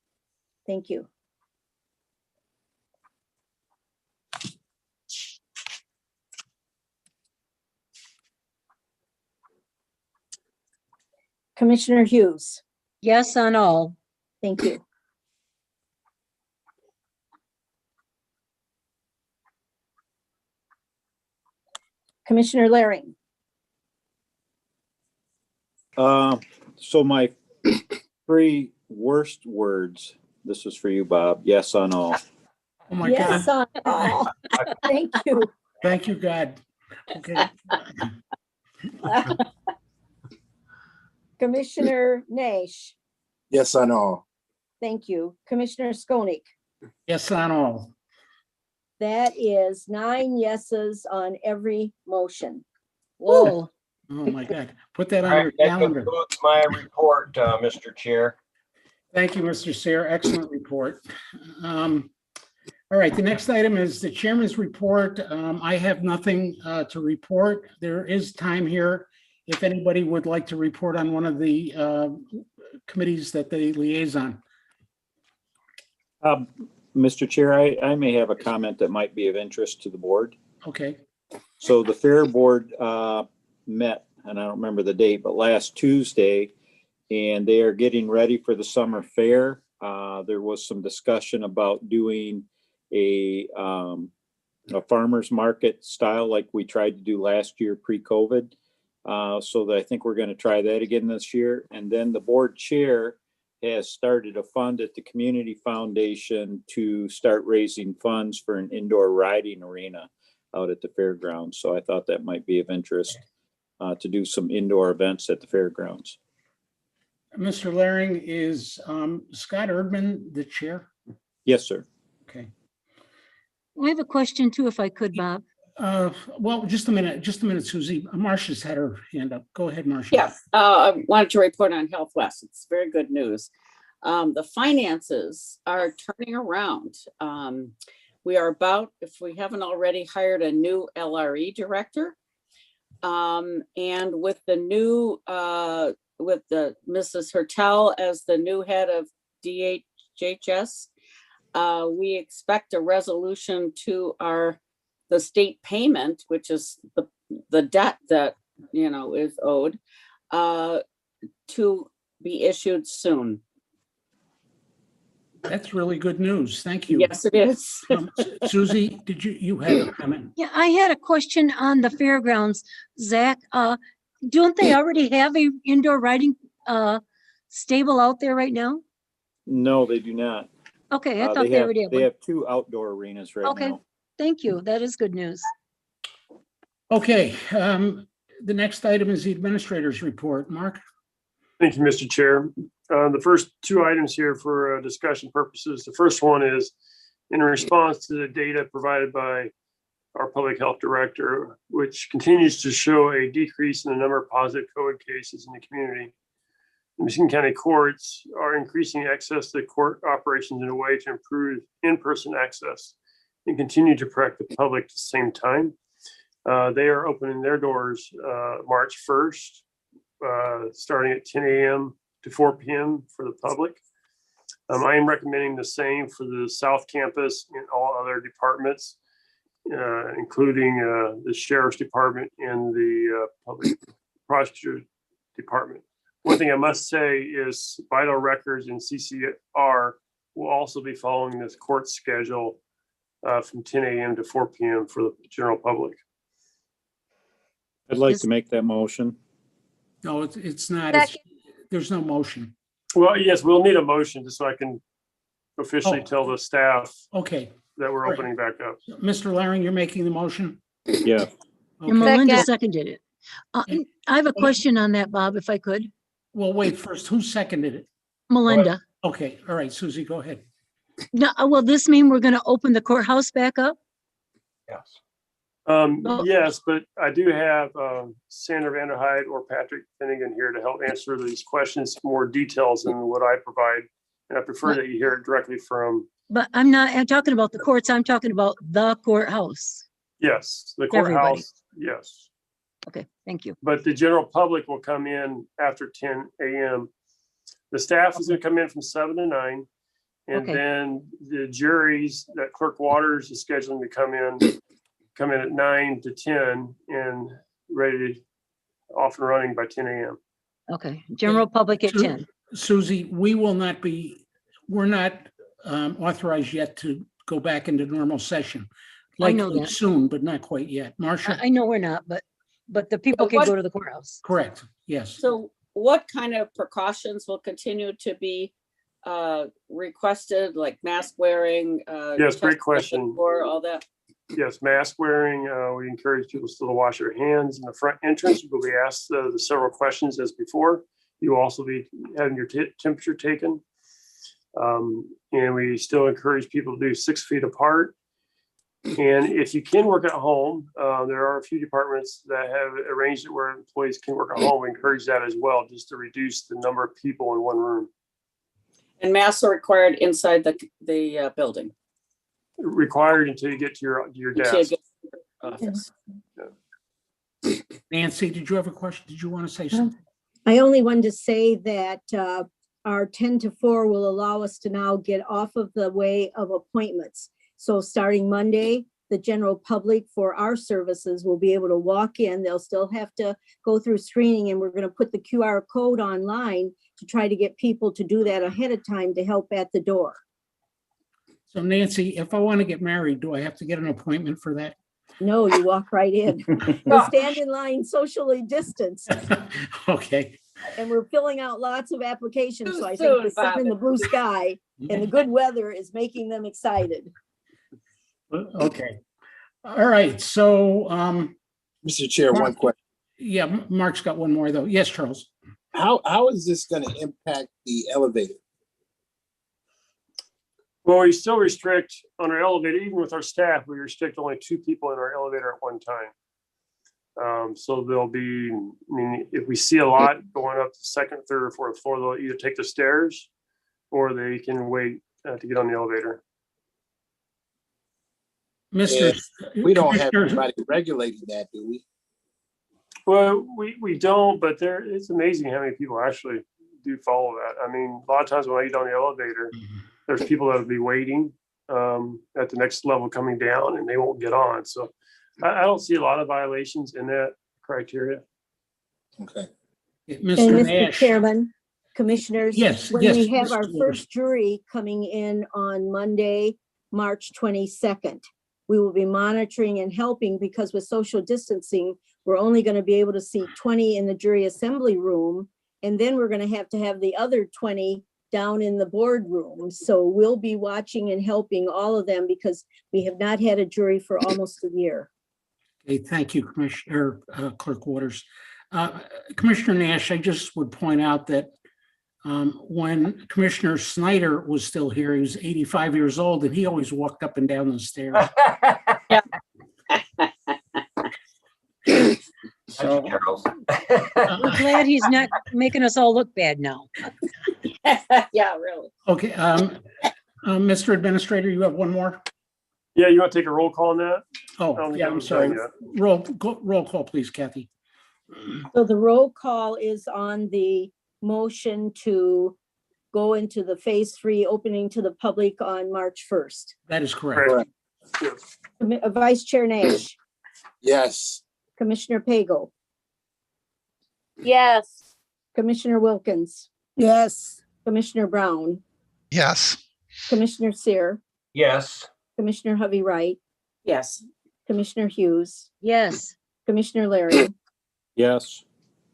thank you. Commissioner Hughes, Yes on all. thank you. Commissioner Laring, So my three worst words, this is for you, Bob. Yes on all. Oh my yes God. on all, thank you. Thank you, God. Okay. Commissioner Nash, Yes on all. thank you. Commissioner Skonik, Yes on all. that is 9 yeses on every motion. Whoa. Oh my God. Put that All on your right, that calendar. concludes my report, Mr. Chair. Thank you, Mr. Sayre. Excellent report. All right, the next item is the chairman's report. I have nothing to report. There is time here if anybody would like to report on one of the committees that they liaison. Mr. Chair, I may have a comment that might be of interest to the board. Okay. So the Fair Board met, and I don't remember the date, but last Tuesday, and they are getting ready for the summer fair. There was some discussion about doing a farmer's market style like we tried to do last year pre-COVID. So that I think we're going to try that again this year. And then the board chair has started a fund at the Community Foundation to start raising funds for an indoor riding arena out at the fairgrounds. So I thought that might be of interest to do some indoor events at the fairgrounds. Mr. Laring, is Scott Erdman the chair? Yes, sir. Okay. I have a question too, if I could, Bob. Well, just a minute, Susie. Marcia's had her hand up. Go ahead, Marcia. Yeah, I wanted to report on Health West. It's very good news. The finances are turning around. We are about, if we haven't already hired a new LRE director. And with the new, with the Mrs. Hertel as the new head of DHHS, we expect a resolution to the state payment, which is the debt that, is owed, to be issued soon. That's really good news. Thank you. Yes, it is. Susie, did you have a comment? Yeah, I had a question on the fairgrounds, Zach. Don't they already have a indoor riding stable out there right now? No, they do not. Okay, I thought they already have They one. have 2 outdoor arenas right Okay, now. thank you. That is good news. Okay, the next item is the administrator's report. Mark? Thank you, Mr. Chair. The first 2 items here for discussion purposes. The first one is in response to the data provided by our public health director, which continues to show a decrease in the number of positive COVID cases in the community. The Muskegon County courts are increasing access to court operations in a way to improve in-person access and continue to protect the public at the same time. They are opening their doors March 1st, starting at 10 a.m. to 4 p.m. for the public. I am recommending the same for the South Campus and all other departments, including the Sheriff's Department and the Public Prosecutor's Department. One thing I must say is Vital Records and CCR will also be following this court schedule from 10 a.m. to 4 p.m. for the general public. I'd like to make that motion. No, it's not. There's no motion. Well, yes, we'll need a motion just so I can officially tell the staff Okay. that we're All right. opening back up. Mr. Laring, you're making the motion? Yeah. And Melinda seconded it. I have a question on that, Bob, if I could. Well, wait, first, who seconded it? Melinda. Okay, all right, Susie, go ahead. Now, will this mean we're going to open the courthouse back up? Yes. Yes, but I do have Sandra Vanderhyde or Patrick Finnegan here to help answer these questions, more details than what I provide. And I prefer that you hear it directly from. But I'm talking about the courts. I'm talking about the courthouse. Yes, the Everybody. courthouse. Yes. Okay, thank you. But the general public will come in after 10 a.m. The staff is going to come in from 7 to 9. And Okay. then the juries that Clerk Waters is scheduling to come in at 9 to 10 and ready, off and running by 10 a.m. Okay, general public at 10. Susie, we're not authorized yet to go back into normal session. I know Likely that. soon, but not quite yet. Marcia? I know we're not, but the people can go to the courthouse. Correct, yes. So what kind of precautions will continue to be requested, like mask wearing? Yes, great question. Or all that? Yes, mask wearing. We encourage people still to wash their hands in the front entrance. You will be asked the several questions as before. You will also be having your temperature taken. And we still encourage people to do 6 feet apart. And if you can work at home, there are a few departments that have arranged it where employees can work at home. We encourage that as well, just to reduce the number of people in one room. And masks are required inside the building. required until you get to your desk. Office. Nancy, did you have a question? Did you want to say something? I only wanted to say that our 10 to 4 will allow us to now get off of the way of appointments. So starting Monday, the general public for our services will be able to walk in. They'll still have to go through screening, and we're going to put the QR code online to try to get people to do that ahead of time to help at the door. So Nancy, if I want to get married, do I have to get an appointment for that? No, you walk right in. We'll stand in line socially distanced. Okay. And we're filling out lots of applications. So I Soon, think the sun in the blue sky and the good weather is making them excited. Okay. All right. So, Mr. Chair, one question. yeah, Mark's got one more though. Yes, Charles. How is this going to impact the elevator? Well, we still restrict on our elevator, even with our staff, we restrict only 2 people in our elevator at one time. So there'll be, I mean, if we see a lot going up to second, third, or fourth floor, they'll either take the stairs or they can wait to get on the elevator. Mr. We don't have Commissioner- anybody regulating that, do we? Well, we don't, but it's amazing how many people actually do follow that. I mean, a lot of times when I get on the elevator, there's people that will be waiting at the next level coming down and they won't get on. So I don't see a lot of violations in that criteria. Okay. And Mr. Mr. Nash. Chairman, commissioners, Yes, when yes, we have Mr. our Waters. first jury coming in on Monday, March 22nd, we will be monitoring and helping because with social distancing, we're only going to be able to see 20 in the jury assembly room. And then we're going to have the other 20 down in the boardroom. So we'll be watching and helping all of them because we have not had a jury for almost a year. Okay, thank you, Commissioner Clerk Waters. Commissioner Nash, I just would point out that when Commissioner Snyder was still here, he was 85 years old and he always walked up and down the stairs. So, We're glad he's not making us all look bad now. Yeah, really. okay, Mr. Administrator, you have one more? Yeah, you want to take a roll call on that? Oh, yeah, I'm sorry. Roll call, please, Kathy. So the roll call is on the motion to go into the phase 3 opening to the public on March 1st. That is correct. Vice Chair Nash, Yes. Commissioner Pagel, Yes. Commissioner Wilkins, Yes. Commissioner Brown, Yes. Commissioner Sear, Yes. Commissioner Hovey Wright, Yes. Commissioner Hughes, Yes. Commissioner Larry, Yes.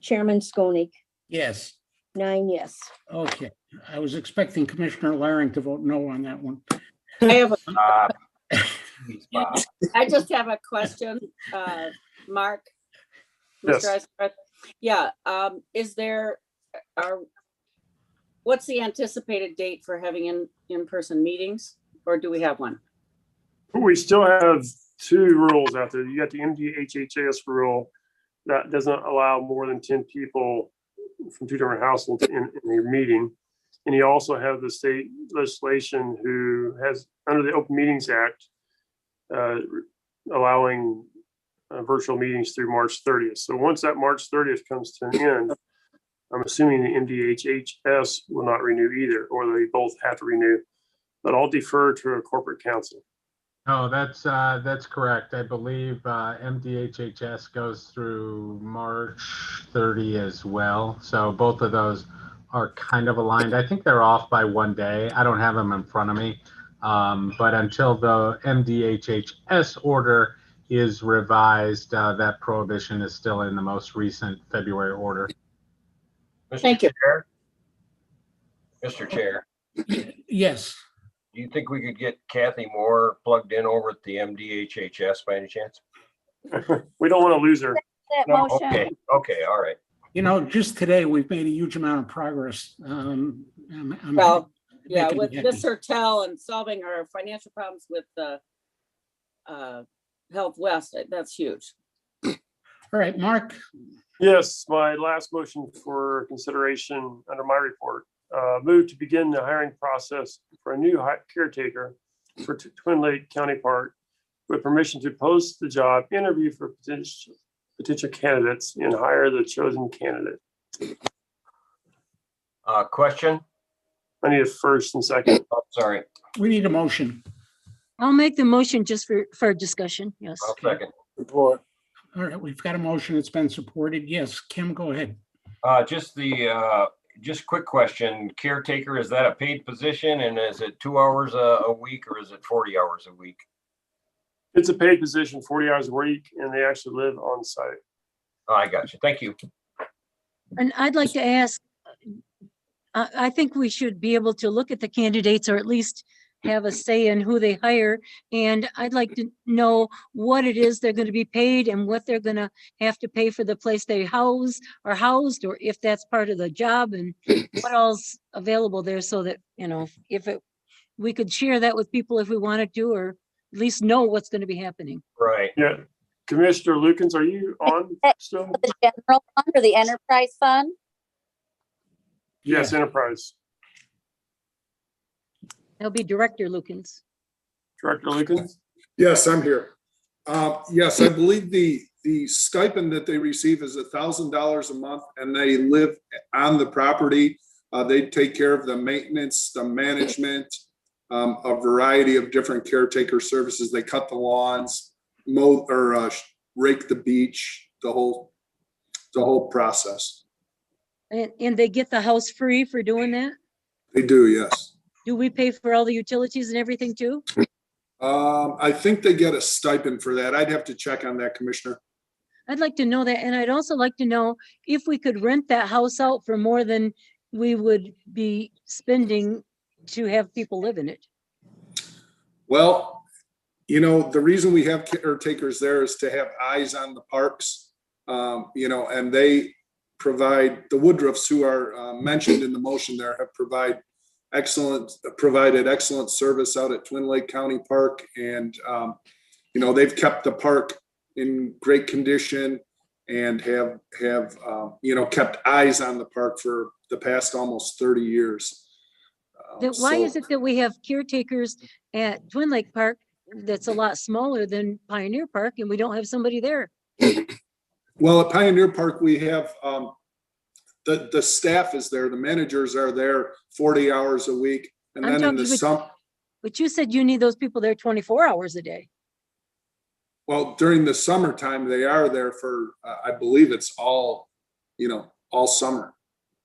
Chairman Skolnick, Yes. 9 yes. Okay. I was expecting Commissioner Laring to vote no on that one. I have a, Please, Bob. I just have a question, Mark. Yes. Mr. Eisbeth. Yeah, what's the anticipated date for having in-person meetings, or do we have one? We still have 2 rules out there. You got the MDHHS rule that doesn't allow more than 10 people from 2 different households in a meeting. And you also have the state legislation who has, under the Open Meetings Act, allowing virtual meetings through March 30th. So once that March 30th comes to an end, I'm assuming the MDHHS will not renew either, or they both have to renew. But I'll defer to a corporate counsel. No, that's correct. I believe MDHHS goes through March 30 as well. So both of those are kind of aligned. I think they're off by 1 day. I don't have them in front of me. But until the MDHHS order is revised, that prohibition is still in the most recent February order. Thank you. Mr. Chair, Yes. do you think we could get Kathy Moore plugged in over at the MDHHS by any chance? We don't want to lose her. That No, motion. okay, all right. You know, just today, we've made a huge amount of progress. I'm Well, yeah, making with me happy. Miss Hertel and solving our financial problems with the Health West, that's huge. All right, Mark. Yes, my last motion for consideration under my report, move to begin the hiring process for a new caretaker for Twin Lake County Park with permission to post the job, interview for potential candidates, and hire the chosen candidate. Question? I need a first and second. Oh, sorry. We need a motion. I'll make the motion just for discussion. Yes. I'll second. Report. All right, we've got a motion. It's been supported. Yes, Kim, go ahead. Just quick question. Caretaker, is that a paid position, and is it 2 hours a week, or is it 40 hours a week? It's a paid position, 40 hours a week, and they actually live on site. Oh, I got you. Thank you. And I'd like to ask, I think we should be able to look at the candidates or at least have a say in who they hire. And I'd like to know what it is they're going to be paid and what they're going to have to pay for the place they housed, or if that's part of the job, and what else available there, so that, we could share that with people if we wanted to, or at least know what's going to be happening. Right. Yeah. Commissioner Lukens, are you on still? The general fund or the enterprise fund? Yes, enterprise. That'll be Director Lukens. Director Lukens? Yes, I'm here. Yes, I believe the stipend that they receive is $1,000 a month, and they live on the property. They take care of the maintenance, the management, a variety of different caretaker services. They cut the lawns, mow or rake the beach, the whole process. And they get the house free for doing that? They do, yes. Do we pay for all the utilities and everything too? I think they get a stipend for that. I'd have to check on that, Commissioner. I'd like to know that. And I'd also like to know if we could rent that house out for more than we would be spending to have people live in it. Well, the reason we have caretakers there is to have eyes on the parks, and they provide, the Woodruffs, who are mentioned in the motion there, have provided excellent service out at Twin Lake County Park. And, they've kept the park in great condition and have kept eyes on the park for the past almost 30 years. Why is it that we have caretakers at Twin Lake Park that's a lot smaller than Pioneer Park, and we don't have somebody there? Well, at Pioneer Park, we have the staff is there, the managers are there 40 hours a week. And then in the summer. But you said you need those people there 24 hours a day. Well, during the summertime, they are there for, I believe it's all summer.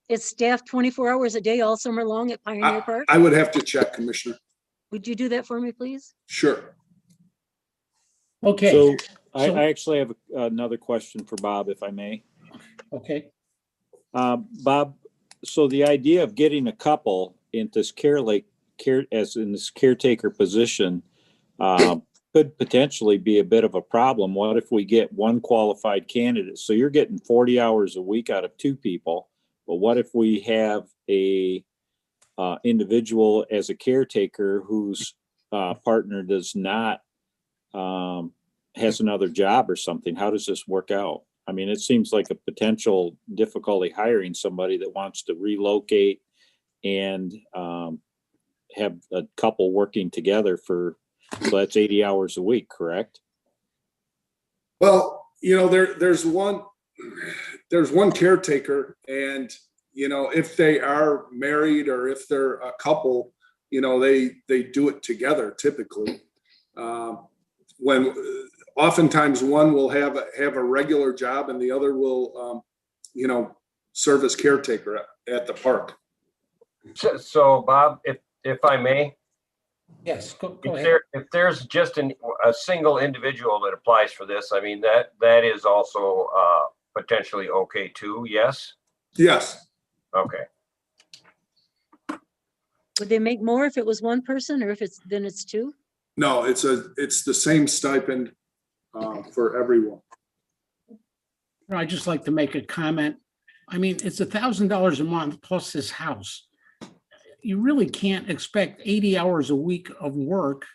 It's staffed 24 hours a day all summer long at Pioneer Park? I would have to check, Commissioner. Would you do that for me, please? Sure. Okay. So I actually have another question for Bob, if I may. Okay. Bob, so the idea of getting a couple into this caretaker position could potentially be a bit of a problem. What if we get one qualified candidate? So you're getting 40 hours a week out of two people, but what if we have a individual as a caretaker whose partner does not has another job or something? How does this work out? I mean, it seems like a potential difficulty hiring somebody that wants to relocate and have a couple working together so that's 80 hours a week, correct? Well, there's one caretaker, and if they are married or if they're a couple, they do it together typically. When oftentimes one will have a regular job and the other will, serve as caretaker at the park. So Bob, if I may. Yes, go ahead. If there's just a single individual that applies for this, I mean, that is also potentially okay too, yes? Yes. Okay. Would they make more if it was one person, or if then it's two? No, it's the same stipend for everyone. I'd just like to make a comment. I mean, it's $1,000 a month plus this house. You really can't expect 80 hours a week of work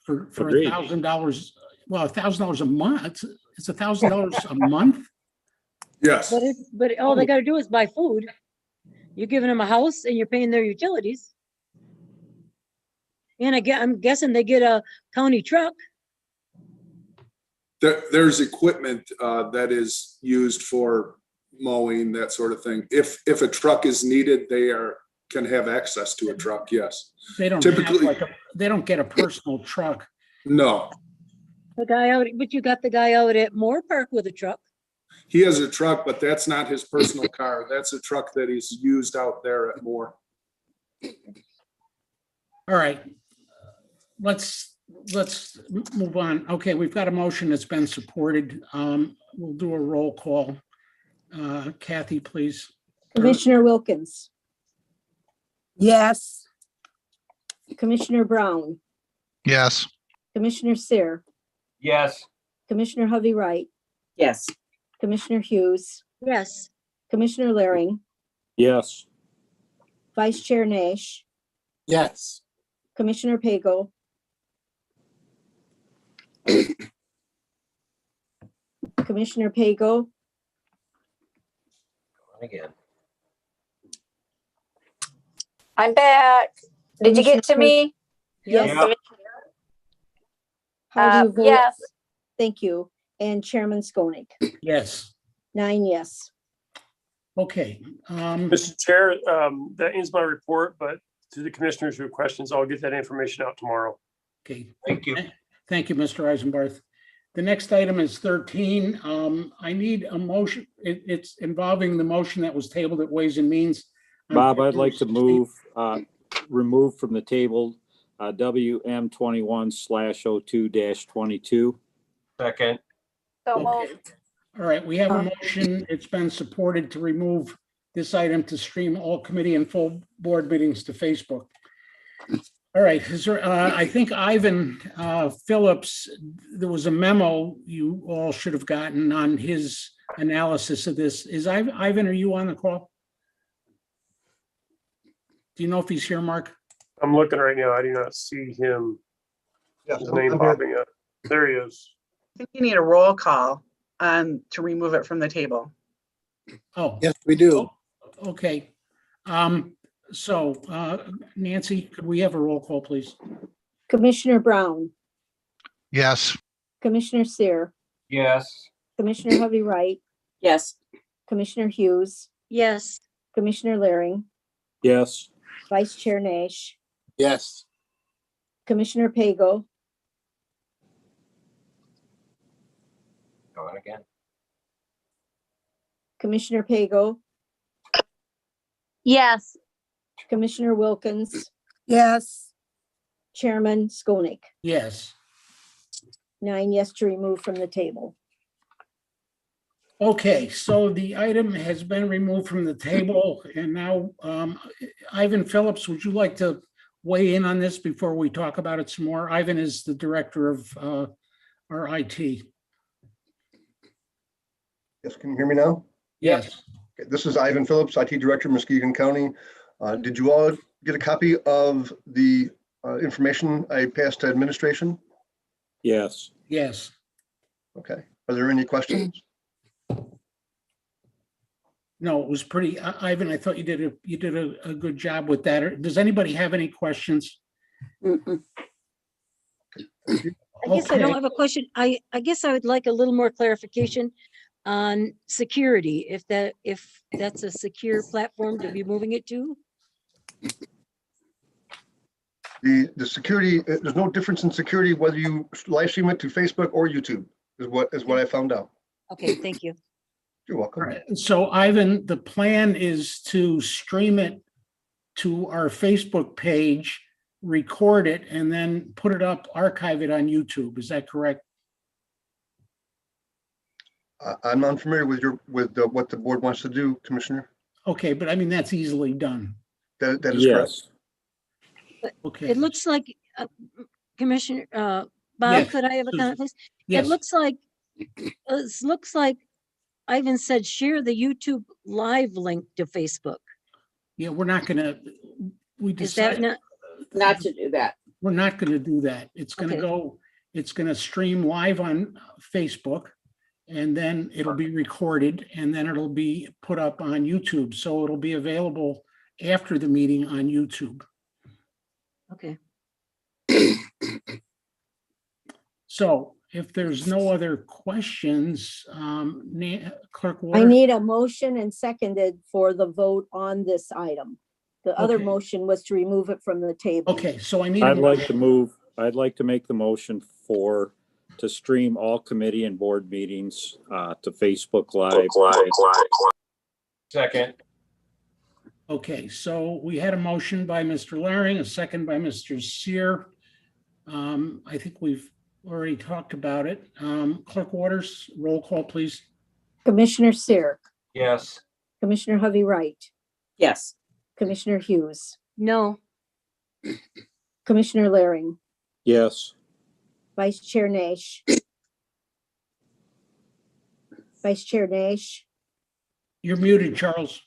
for $1,000. Well, $1,000 a month. It's $1,000 a month. Yes. But all they got to do is buy food. You're giving them a house and you're paying their utilities. And I'm guessing they get a county truck. There's equipment that is used for mowing, that sort of thing. If a truck is needed, can have access to a truck, yes. They don't Typically, they don't get a personal truck. no. The guy out, but you got the guy out at Moore Park with a truck. He has a truck, but that's not his personal car. That's a truck that he's used out there at Moore. All right. Let's move on. Okay, we've got a motion that's been supported. We'll do a roll call. Kathy, please. Commissioner Wilkins, Yes. Commissioner Brown, Yes. Commissioner Sear, Yes. Commissioner Hovey Wright, Yes. Commissioner Hughes, Yes. Commissioner Laring, Yes. Vice Chair Nash, Yes. Commissioner Pago, Commissioner Pago, Again. I'm back. Did you get to Commissioner me? Yes. Yeah. How do you vote? Yes. Thank you. And Chairman Skonik, Yes. 9 yes. Okay. Mr. Chair, that ends my report, but to the commissioners who have questions, I'll get that information out tomorrow. Okay. Thank you. Thank you, Mr. Eisenbarth. The next item is 13. I need a motion. It's involving the motion that was tabled at Ways and Means. Bob, I'd like to move, remove from the table, WM 21/02-22. Second. So Okay. moved. All right, we have a motion. It's been supported to remove this item to stream all committee and full board meetings to Facebook. All right, is there, I think Ivan Phillips, there was a memo you all should have gotten on his analysis of this. Is Ivan, are you on the call? Do you know if he's here, Mark? I'm looking right now. I do not see him. His name popping up. There he is. I think you need a roll call to remove it from the table. Oh, Yes, we do. okay. So Nancy, could we have a roll call, please? Commissioner Brown, Yes. Commissioner Sear, Yes. Commissioner Hovey Wright, Yes. Commissioner Hughes, Yes. Commissioner Laring, Yes. Vice Chair Nash, Yes. Commissioner Pago, Go on again. Commissioner Pago, Yes. Commissioner Wilkins, Yes. Chairman Skonik, Yes. 9 yes to remove from the table. Okay, so the item has been removed from the table, and now Ivan Phillips, would you like to weigh in on this before we talk about it some more? Ivan is the director of our IT. Yes, can you hear me now? Yes. Okay, this is Ivan Phillips, IT Director, Muskegon County. Did you all get a copy of the information I passed to administration? Yes. Yes. Okay. Are there any questions? No, it was pretty, Ivan, I thought you did a good job with that. Does anybody have any questions? I guess I don't have a question. I guess I would like a little more clarification on security, if that's a secure platform to be moving it to. The security, there's no difference in security whether you live stream it to Facebook or YouTube, is what I found out. Okay, thank you. You're welcome. All right. So Ivan, the plan is to stream it to our Facebook page, record it, and then put it up, archive it on YouTube. Is that correct? I'm unfamiliar with what the board wants to do, Commissioner. Okay, but I mean, that's easily done. That is correct. Okay. It looks like, Commissioner, Bob, Yes. could I have a comment, please? Yes. It looks like Ivan said, share the YouTube live link to Facebook. Yeah, we're not gonna, we Is that decided, Not to do that. we're not gonna do that. It's gonna Okay. go, it's gonna stream live on Facebook, and then it'll be recorded, and then it'll be put up on YouTube. So it'll be available after the meeting on YouTube. Okay. So if there's no other questions, Clerk I Warner? need a motion and seconded for the vote on this item. The other Okay. motion was to remove it from the table. Okay, so I need. I'd like to make the motion to stream all committee and board meetings to Facebook Live. Second. Okay, so we had a motion by Mr. Laring, a second by Mr. Sear. I think we've already talked about it. Clerk Waters, roll call, please. Commissioner Sear, Yes. Commissioner Hovey Wright, Yes. Commissioner Hughes, No, Commissioner Laring, Yes. Vice Chair Nash. Vice Chair Nash, You're muted, Charles.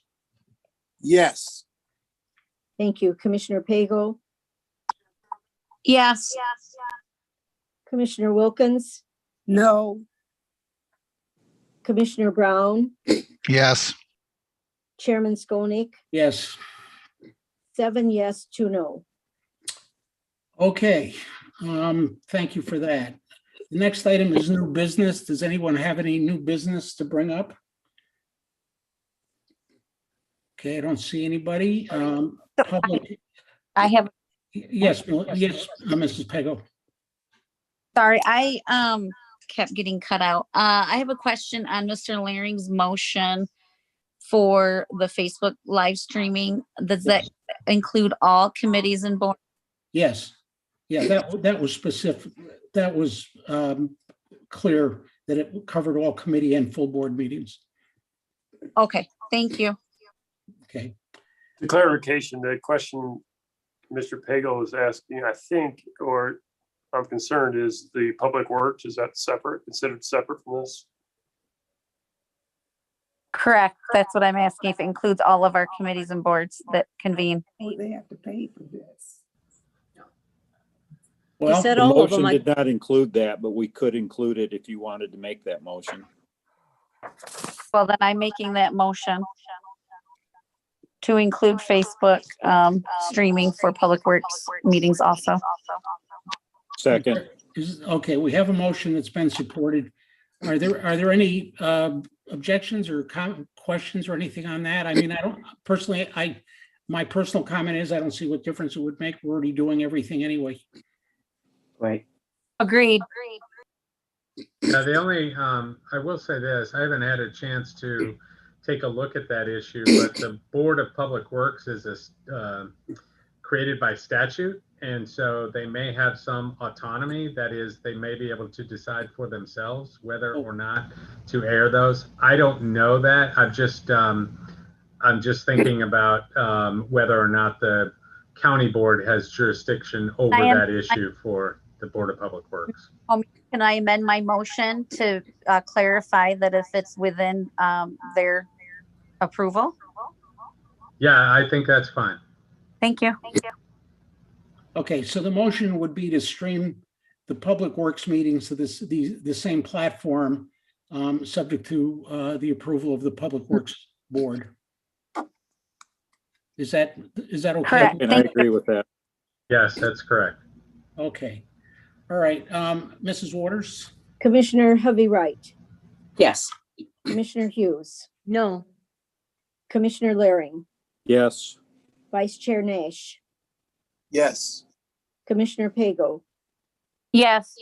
Yes. thank you. Commissioner Pago, Yes. Commissioner Wilkins, No. Commissioner Brown, Yes. Chairman Skolnick, Yes. 7 yes, 2 no. Okay, thank you for that. The next item is new business. Does anyone have any new business to bring up? Okay, I don't see anybody. Public, I have, yes, Mrs. Pego. sorry, I kept getting cut out. I have a question on Mr. Laring's motion for the Facebook live streaming. Does that include all committees and boards? Yes, yeah, that was specific. That was clear that it covered all committee and full board meetings. Okay, thank you. Okay. The clarification, the question Mr. Pago is asking, I think, or I'm concerned, is the public works, is that separate, considered separate from this? Correct. That's what I'm asking, if it includes all of our committees and boards that convene. Oh, they have to pay for this. Well, said The all of them. motion did not include that, but we could include it if you wanted to make that motion. Well, then I'm making that motion to include Facebook streaming for Public Works meetings also. Second. Okay, we have a motion that's been supported. Are there any objections or questions or anything on that? I mean, I don't personally, my personal comment is I don't see what difference it would make. We're already doing everything anyway. Right. Agreed. Yeah, the only, I will say this, I haven't had a chance to take a look at that issue, but the Board of Public Works is created by statute. And so they may have some autonomy. That is, they may be able to decide for themselves whether or not to air those. I don't know that. I'm just thinking about whether or not the county board has jurisdiction over that issue for the Board of Public Works. Can I amend my motion to clarify that if it's within their approval? Yeah, I think that's fine. Thank you. Okay, so the motion would be to stream the Public Works meetings to the same platform, subject to the approval of the Public Works Board. Is that okay? Correct. And I agree with that. Yes, that's correct. Okay. All right, Mrs. Waters? Commissioner Hovey Wright, Yes. Commissioner Hughes, no, Commissioner Laring, Yes. Vice Chair Nash, Yes. Commissioner Pago, Yes.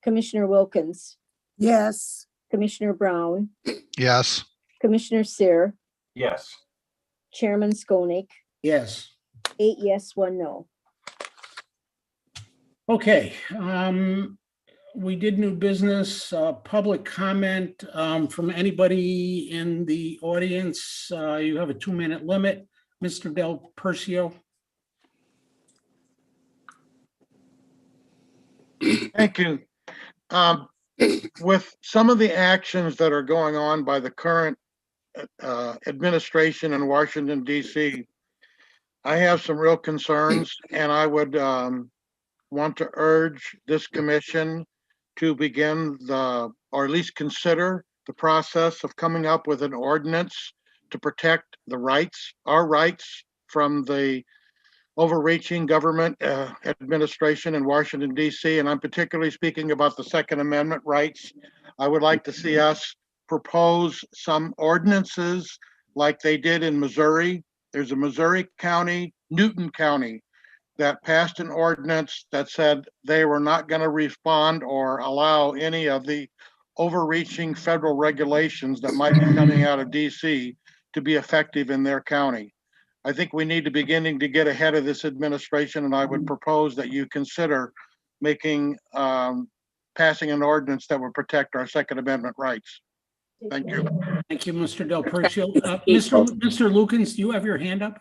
Commissioner Wilkins, Yes. Commissioner Brown, Yes. Commissioner Sear, Yes. Chairman Skolnick, Yes. 8 yes, 1 no. Okay, we did new business, public comment from anybody in the audience. You have a 2-minute limit. Mr. Del Percio. Thank you. With some of the actions that are going on by the current administration in Washington, D.C., I have some real concerns, and I would want to urge this commission to begin or at least consider the process of coming up with an ordinance to protect the rights, our rights, from the overreaching government administration in Washington, D.C., and I'm particularly speaking about the Second Amendment rights. I would like to see us propose some ordinances like they did in Missouri. There's a Missouri county, Newton County, that passed an ordinance that said they were not going to respond or allow any of the overreaching federal regulations that might be coming out of DC to be effective in their county. I think we need to beginning to get ahead of this administration, and I would propose that you consider making, passing an ordinance that would protect our Second Amendment rights. Thank you. Thank you, Mr. Del Percio. Mr. Lukens, do you have your hand up?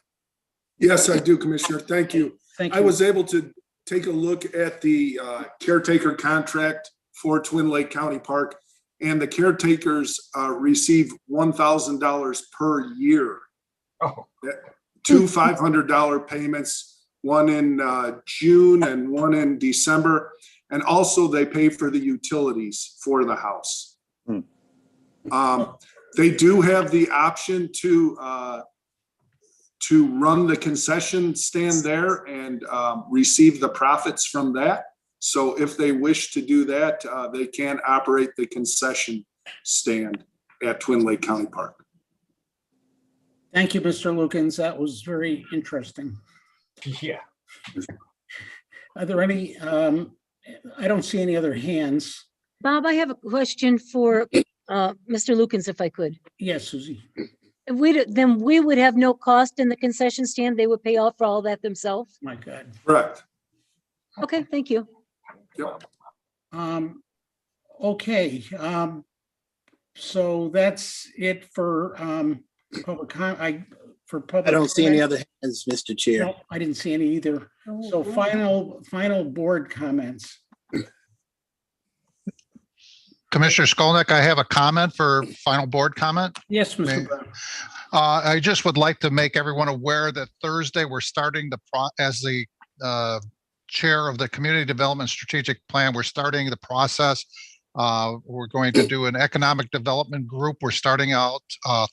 Yes, I do, Commissioner. Thank you. Thank you. I was able to take a look at the caretaker contract for Twin Lake County Park, and the caretakers receive $1,000 per year. Oh. Two $500 payments, one in June and one in December. And also they pay for the utilities for the house. They do have the option to run the concession stand there and receive the profits from that. So if they wish to do that, they can operate the concession stand at Twin Lake County Park. Thank you, Mr. Lukens. That was very interesting. Yeah. Are there any, I don't see any other hands. Bob, I have a question for Mr. Lukens, if I could. Yes, Susie. Then we would have no cost in the concession stand. They would pay off for all that themselves. My God. Correct. Okay, thank you. Yep. Okay. So that's it for public comment. I don't see any other hands, Mr. Chair. No, I didn't see any either. So final board comments. Commissioner Skolnick, I have a comment for final board comment. Yes, Mr. Brown. I just would like to make everyone aware that Thursday we're starting as the chair of the Community Development Strategic Plan, we're starting the process. We're going to do an economic development group. We're starting out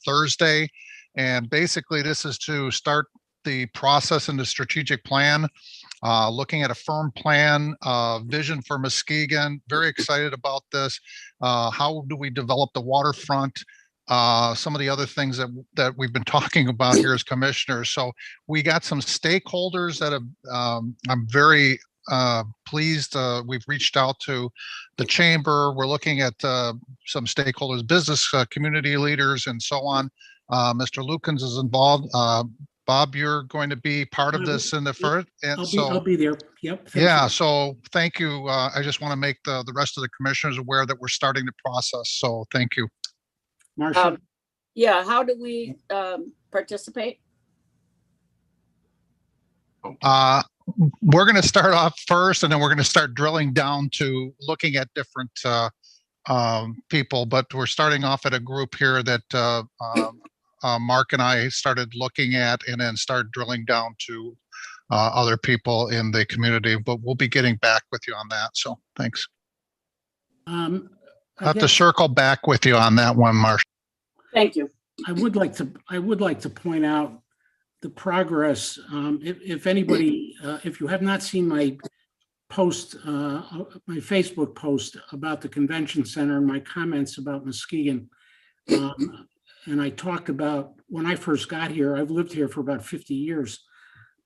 Thursday. And basically this is to start the process in the strategic plan, looking at a firm plan, vision for Muskegon. Very excited about this. How do we develop the waterfront? Some of the other things that we've been talking about here as commissioners. So we got some stakeholders that have, I'm very pleased. We've reached out to the chamber. We're looking at some stakeholders, business community leaders, and so on. Mr. Lukens is involved. Bob, you're going to be part of this in the first. And I'll be there. Yep. Yeah. So thank you. I just want to make the rest of the commissioners aware that we're starting the process. So thank you. Marcia. Yeah. How do we participate? We're going to start off first, and then we're going to start drilling down to looking at different people. But we're starting off at a group here that Mark and I started looking at, and then start drilling down to other people in the community. But we'll be getting back with you on that. So thanks. I have to circle back with you on that one, Marcia. Thank you. I would like to point out the progress. If anybody, if you have not seen my post, my Facebook post about the convention center and my comments about Muskegon, and I talked about when I first got here, I've lived here for about 50 years,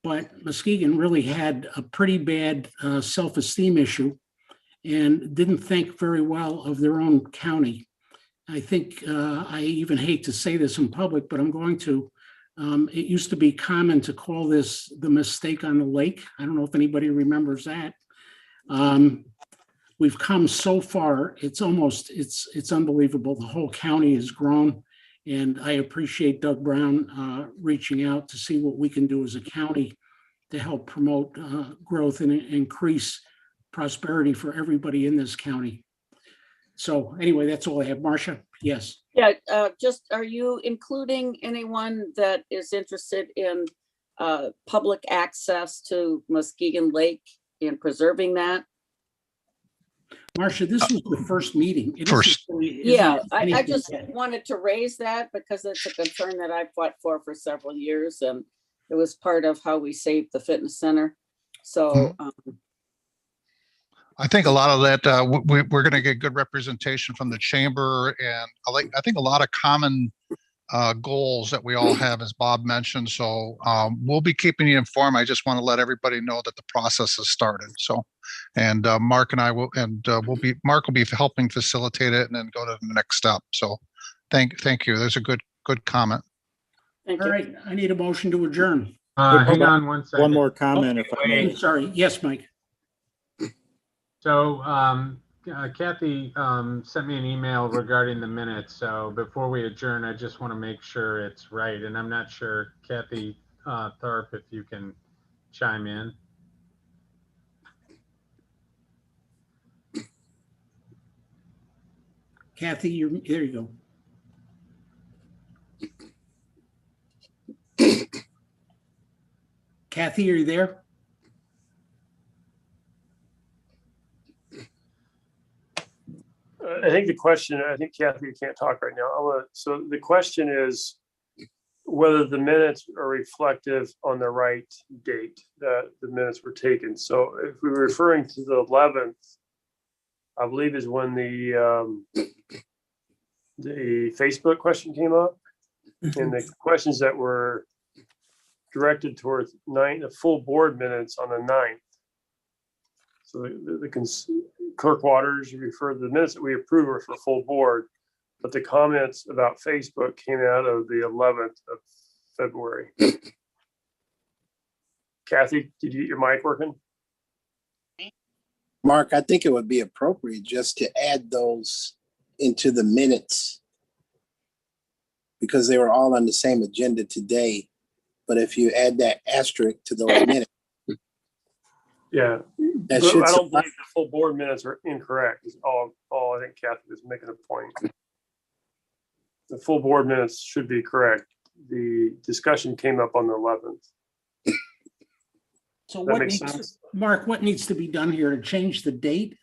but Muskegon really had a pretty bad self-esteem issue and didn't think very well of their own county. I think, I even hate to say this in public, but I'm going to. It used to be common to call this the mistake on the lake. I don't know if anybody remembers that. We've come so far, it's unbelievable. The whole county has grown, and I appreciate Doug Brown reaching out to see what we can do as a county to help promote growth and increase prosperity for everybody in this county. So anyway, that's all I have. Marcia, yes. Yeah, just are you including anyone that is interested in public access to Muskegon Lake and preserving that? Marcia, this was the first meeting. Yeah, I just wanted to raise that because it's a concern that I've fought for several years, and It was part of how we saved the fitness center. So, I think a lot of that, we're going to get good representation from the chamber, and I think a lot of common goals that we all have, as Bob mentioned. So we'll be keeping you informed. I just want to let everybody know that the process has started. So, and Mark and I will, and Mark will be helping facilitate it and then go to the next step. So thank you. There's a good comment. thank All you. right, I need a motion to adjourn. Hang on one second. One more comment, if I I'm may. sorry. Yes, Mike. So Kathy sent me an email regarding the minutes. So before we adjourn, I just want to make sure it's right. And I'm not sure, Kathy Tharp, if you can chime in. Kathy, there you go. Kathy, are you there? I think the question, I think Kathy, you can't talk right now. So the question is whether the minutes are reflective on the right date that the minutes were taken. So if we were referring to the 11th, I believe is when the Facebook question came up, and the questions that were directed towards the full board minutes on the 9th. So the Clerk Waters referred the minutes that we approved were for full board, but the comments about Facebook came out of the 11th of February. Kathy, did you get your mic working? Mark, I think it would be appropriate just to add those into the minutes because they were all on the same agenda today. But if you add that asterisk to those minutes. Yeah, That but should I don't suffice. believe the full board minutes are incorrect. Is all I think Kathy was making a point. The full board minutes should be correct. The discussion came up on the 11th. So That what makes needs, sense. Mark, what needs to be done here to change the date?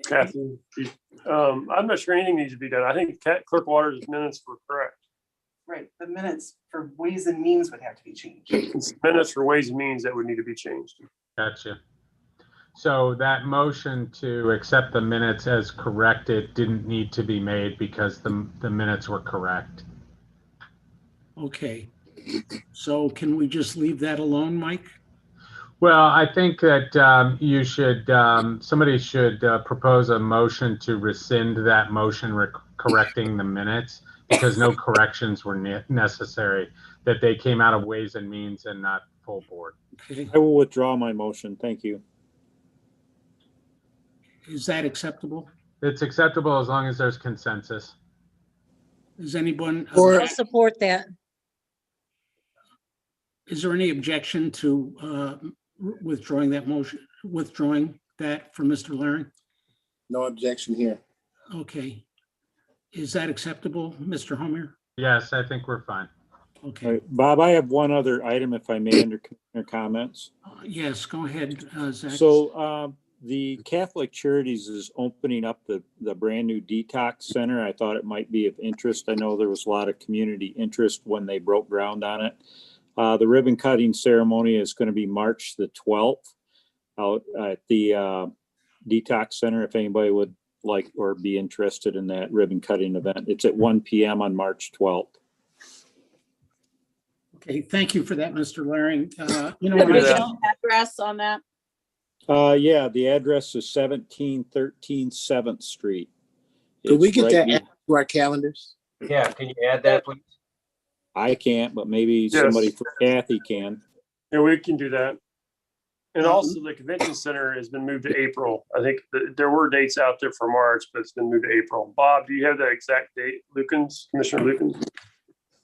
Kathy, I'm not sure anything needs to be done. I think Clerk Waters' minutes were correct. Right, the minutes for Ways and Means would have to be changed. It's minutes for Ways and Means that would need to be changed. Gotcha. So that motion to accept the minutes as corrected didn't need to be made because the minutes were correct. Okay. So can we just leave that alone, Mike? Well, I think that you should, somebody should propose a motion to rescind that motion correcting the minutes because no corrections were necessary, that they came out of Ways and Means and not full board. Okay. I will withdraw my motion. Thank you. Is that acceptable? It's acceptable as long as there's consensus. Is anyone, I'll support that. is there any objection to withdrawing that motion, withdrawing that from Mr. Laring? No objection here. Okay. Is that acceptable, Mr. Homer? Yes, I think we're fine. Okay. All right, Bob, I have one other item, if I may, under commissioner comments. Yes, go ahead, Zach. So the Catholic Charities is opening up the brand new detox center. I thought it might be of interest. I know there was a lot of community interest when they broke ground on it. The ribbon cutting ceremony is going to be March the 12th out at the detox center. If anybody would like or be interested in that ribbon cutting event, it's at 1 p.m. on March 12th. Okay, thank you for that, Mr. Laring. Address on that? Yeah, the address is 1713 7th Street. Could we It's get right that be- added to our calendars? Yeah, can you add that, please? I can't, but maybe Yes. somebody for Kathy can. Yeah, we can do that. And also the convention center has been moved to April. I think there were dates out there for March, but it's been moved to April. Bob, do you have that exact date, Lukens, Commissioner Lukens?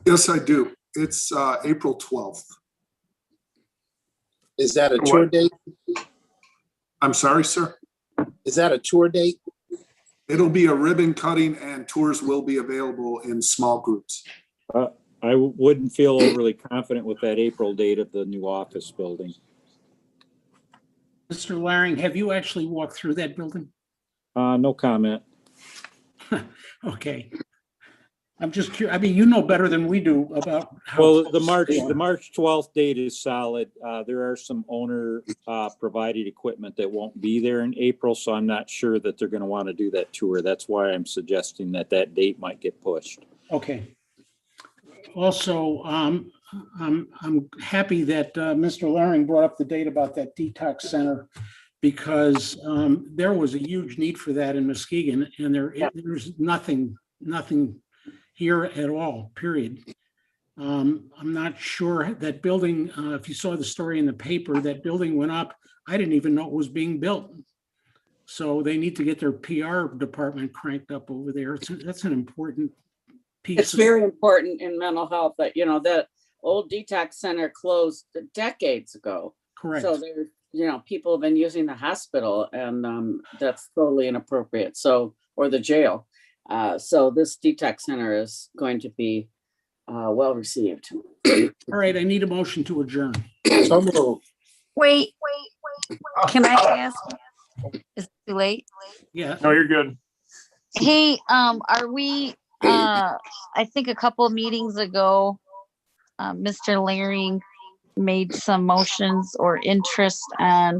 Yes, I do. It's April 12th. Is that a tour date? I'm sorry, sir. Is that a tour date? It'll be a ribbon cutting and tours will be available in small groups. I wouldn't feel overly confident with that April date of the new office building. Mr. Laring, have you actually walked through that building? No comment. Okay. I'm just curious. I mean, you know better than we do about how. Well, the close they are. March 12th date is solid. There are some owner provided equipment that won't be there in April, so I'm not sure that they're going to want to do that tour. That's why I'm suggesting that date might get pushed. Okay. Also, I'm happy that Mr. Laring brought up the date about that detox center, because there was a huge need for that in Muskegon, and there's nothing here at all, period. I'm not sure that building, if you saw the story in the paper, that building went up. I didn't even know it was being built. So they need to get their PR department cranked up over there. That's an important piece. It's very important in mental health that, that old detox center closed decades ago. Correct. So there's, people have been using the hospital, and that's totally inappropriate. So, or the jail. So this detox center is going to be well received. All right, I need a motion to adjourn. So moved. Wait. Can I ask? Is it too late? Yeah. No, you're good. Hey, are we, I think a couple of meetings ago, Mr. Laring made some motions or interest on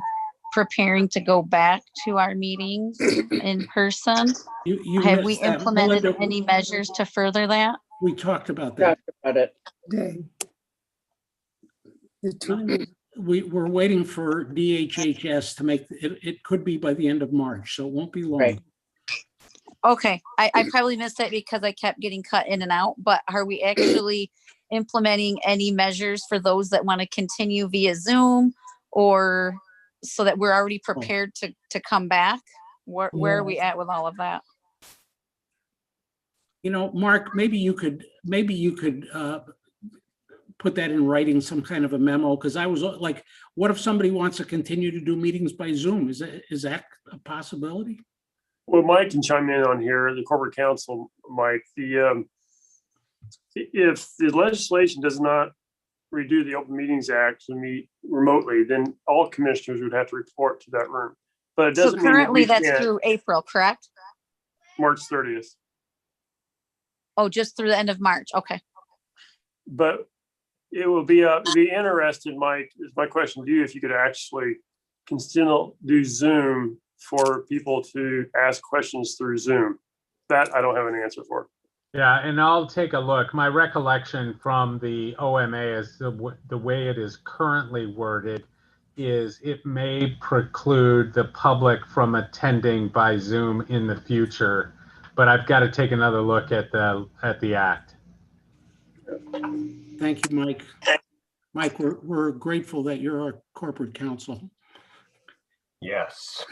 preparing to go back to our meetings in person. You Have we missed that. implemented Melinda, any measures to further that? we talked about that. About it. The time. We're waiting for DHHS to make, it could be by the end of March, so it won't be long. Right. Okay, I probably missed it because I kept getting cut in and out, but are we actually implementing any measures for those that want to continue via Zoom, or so that we're already prepared to come back? Where are we at with all of that? Mark, maybe you could put that in writing, some kind of a memo, because I was like, what if somebody wants to continue to do meetings by Zoom? Is that a possibility? Well, Mike can chime in on here, the corporate counsel, Mike. If the legislation does not redo the Open Meetings Act to meet remotely, then all commissioners would have to report to that room. But it doesn't mean currently that that's through April, correct? March 30th. Oh, just through the end of March. Okay. But it will be interested, Mike, is my question to you, if you could actually still do Zoom for people to ask questions through Zoom. That I don't have an answer for. Yeah, and I'll take a look. My recollection from the OMA is the way it is currently worded is it may preclude the public from attending by Zoom in the future, but I've got to take another look at the act. Thank you, Mike. Mike, we're grateful that you're our corporate counsel. Yes.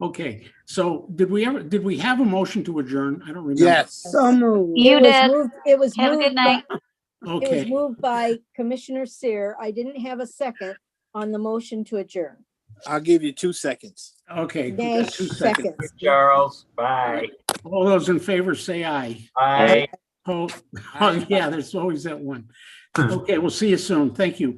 Okay, so did we have a motion to adjourn? I don't remember. Yes. So moved. It was Have a moved good night. It was Okay, moved by Commissioner Sear. I didn't have a second on the motion to adjourn. I'll give you 2 seconds. okay. we Nay, got 2 seconds. seconds. Charles, bye. All those in favor say aye. Bye. Oh, yeah, there's always that one. Okay, we'll see you soon. Thank you.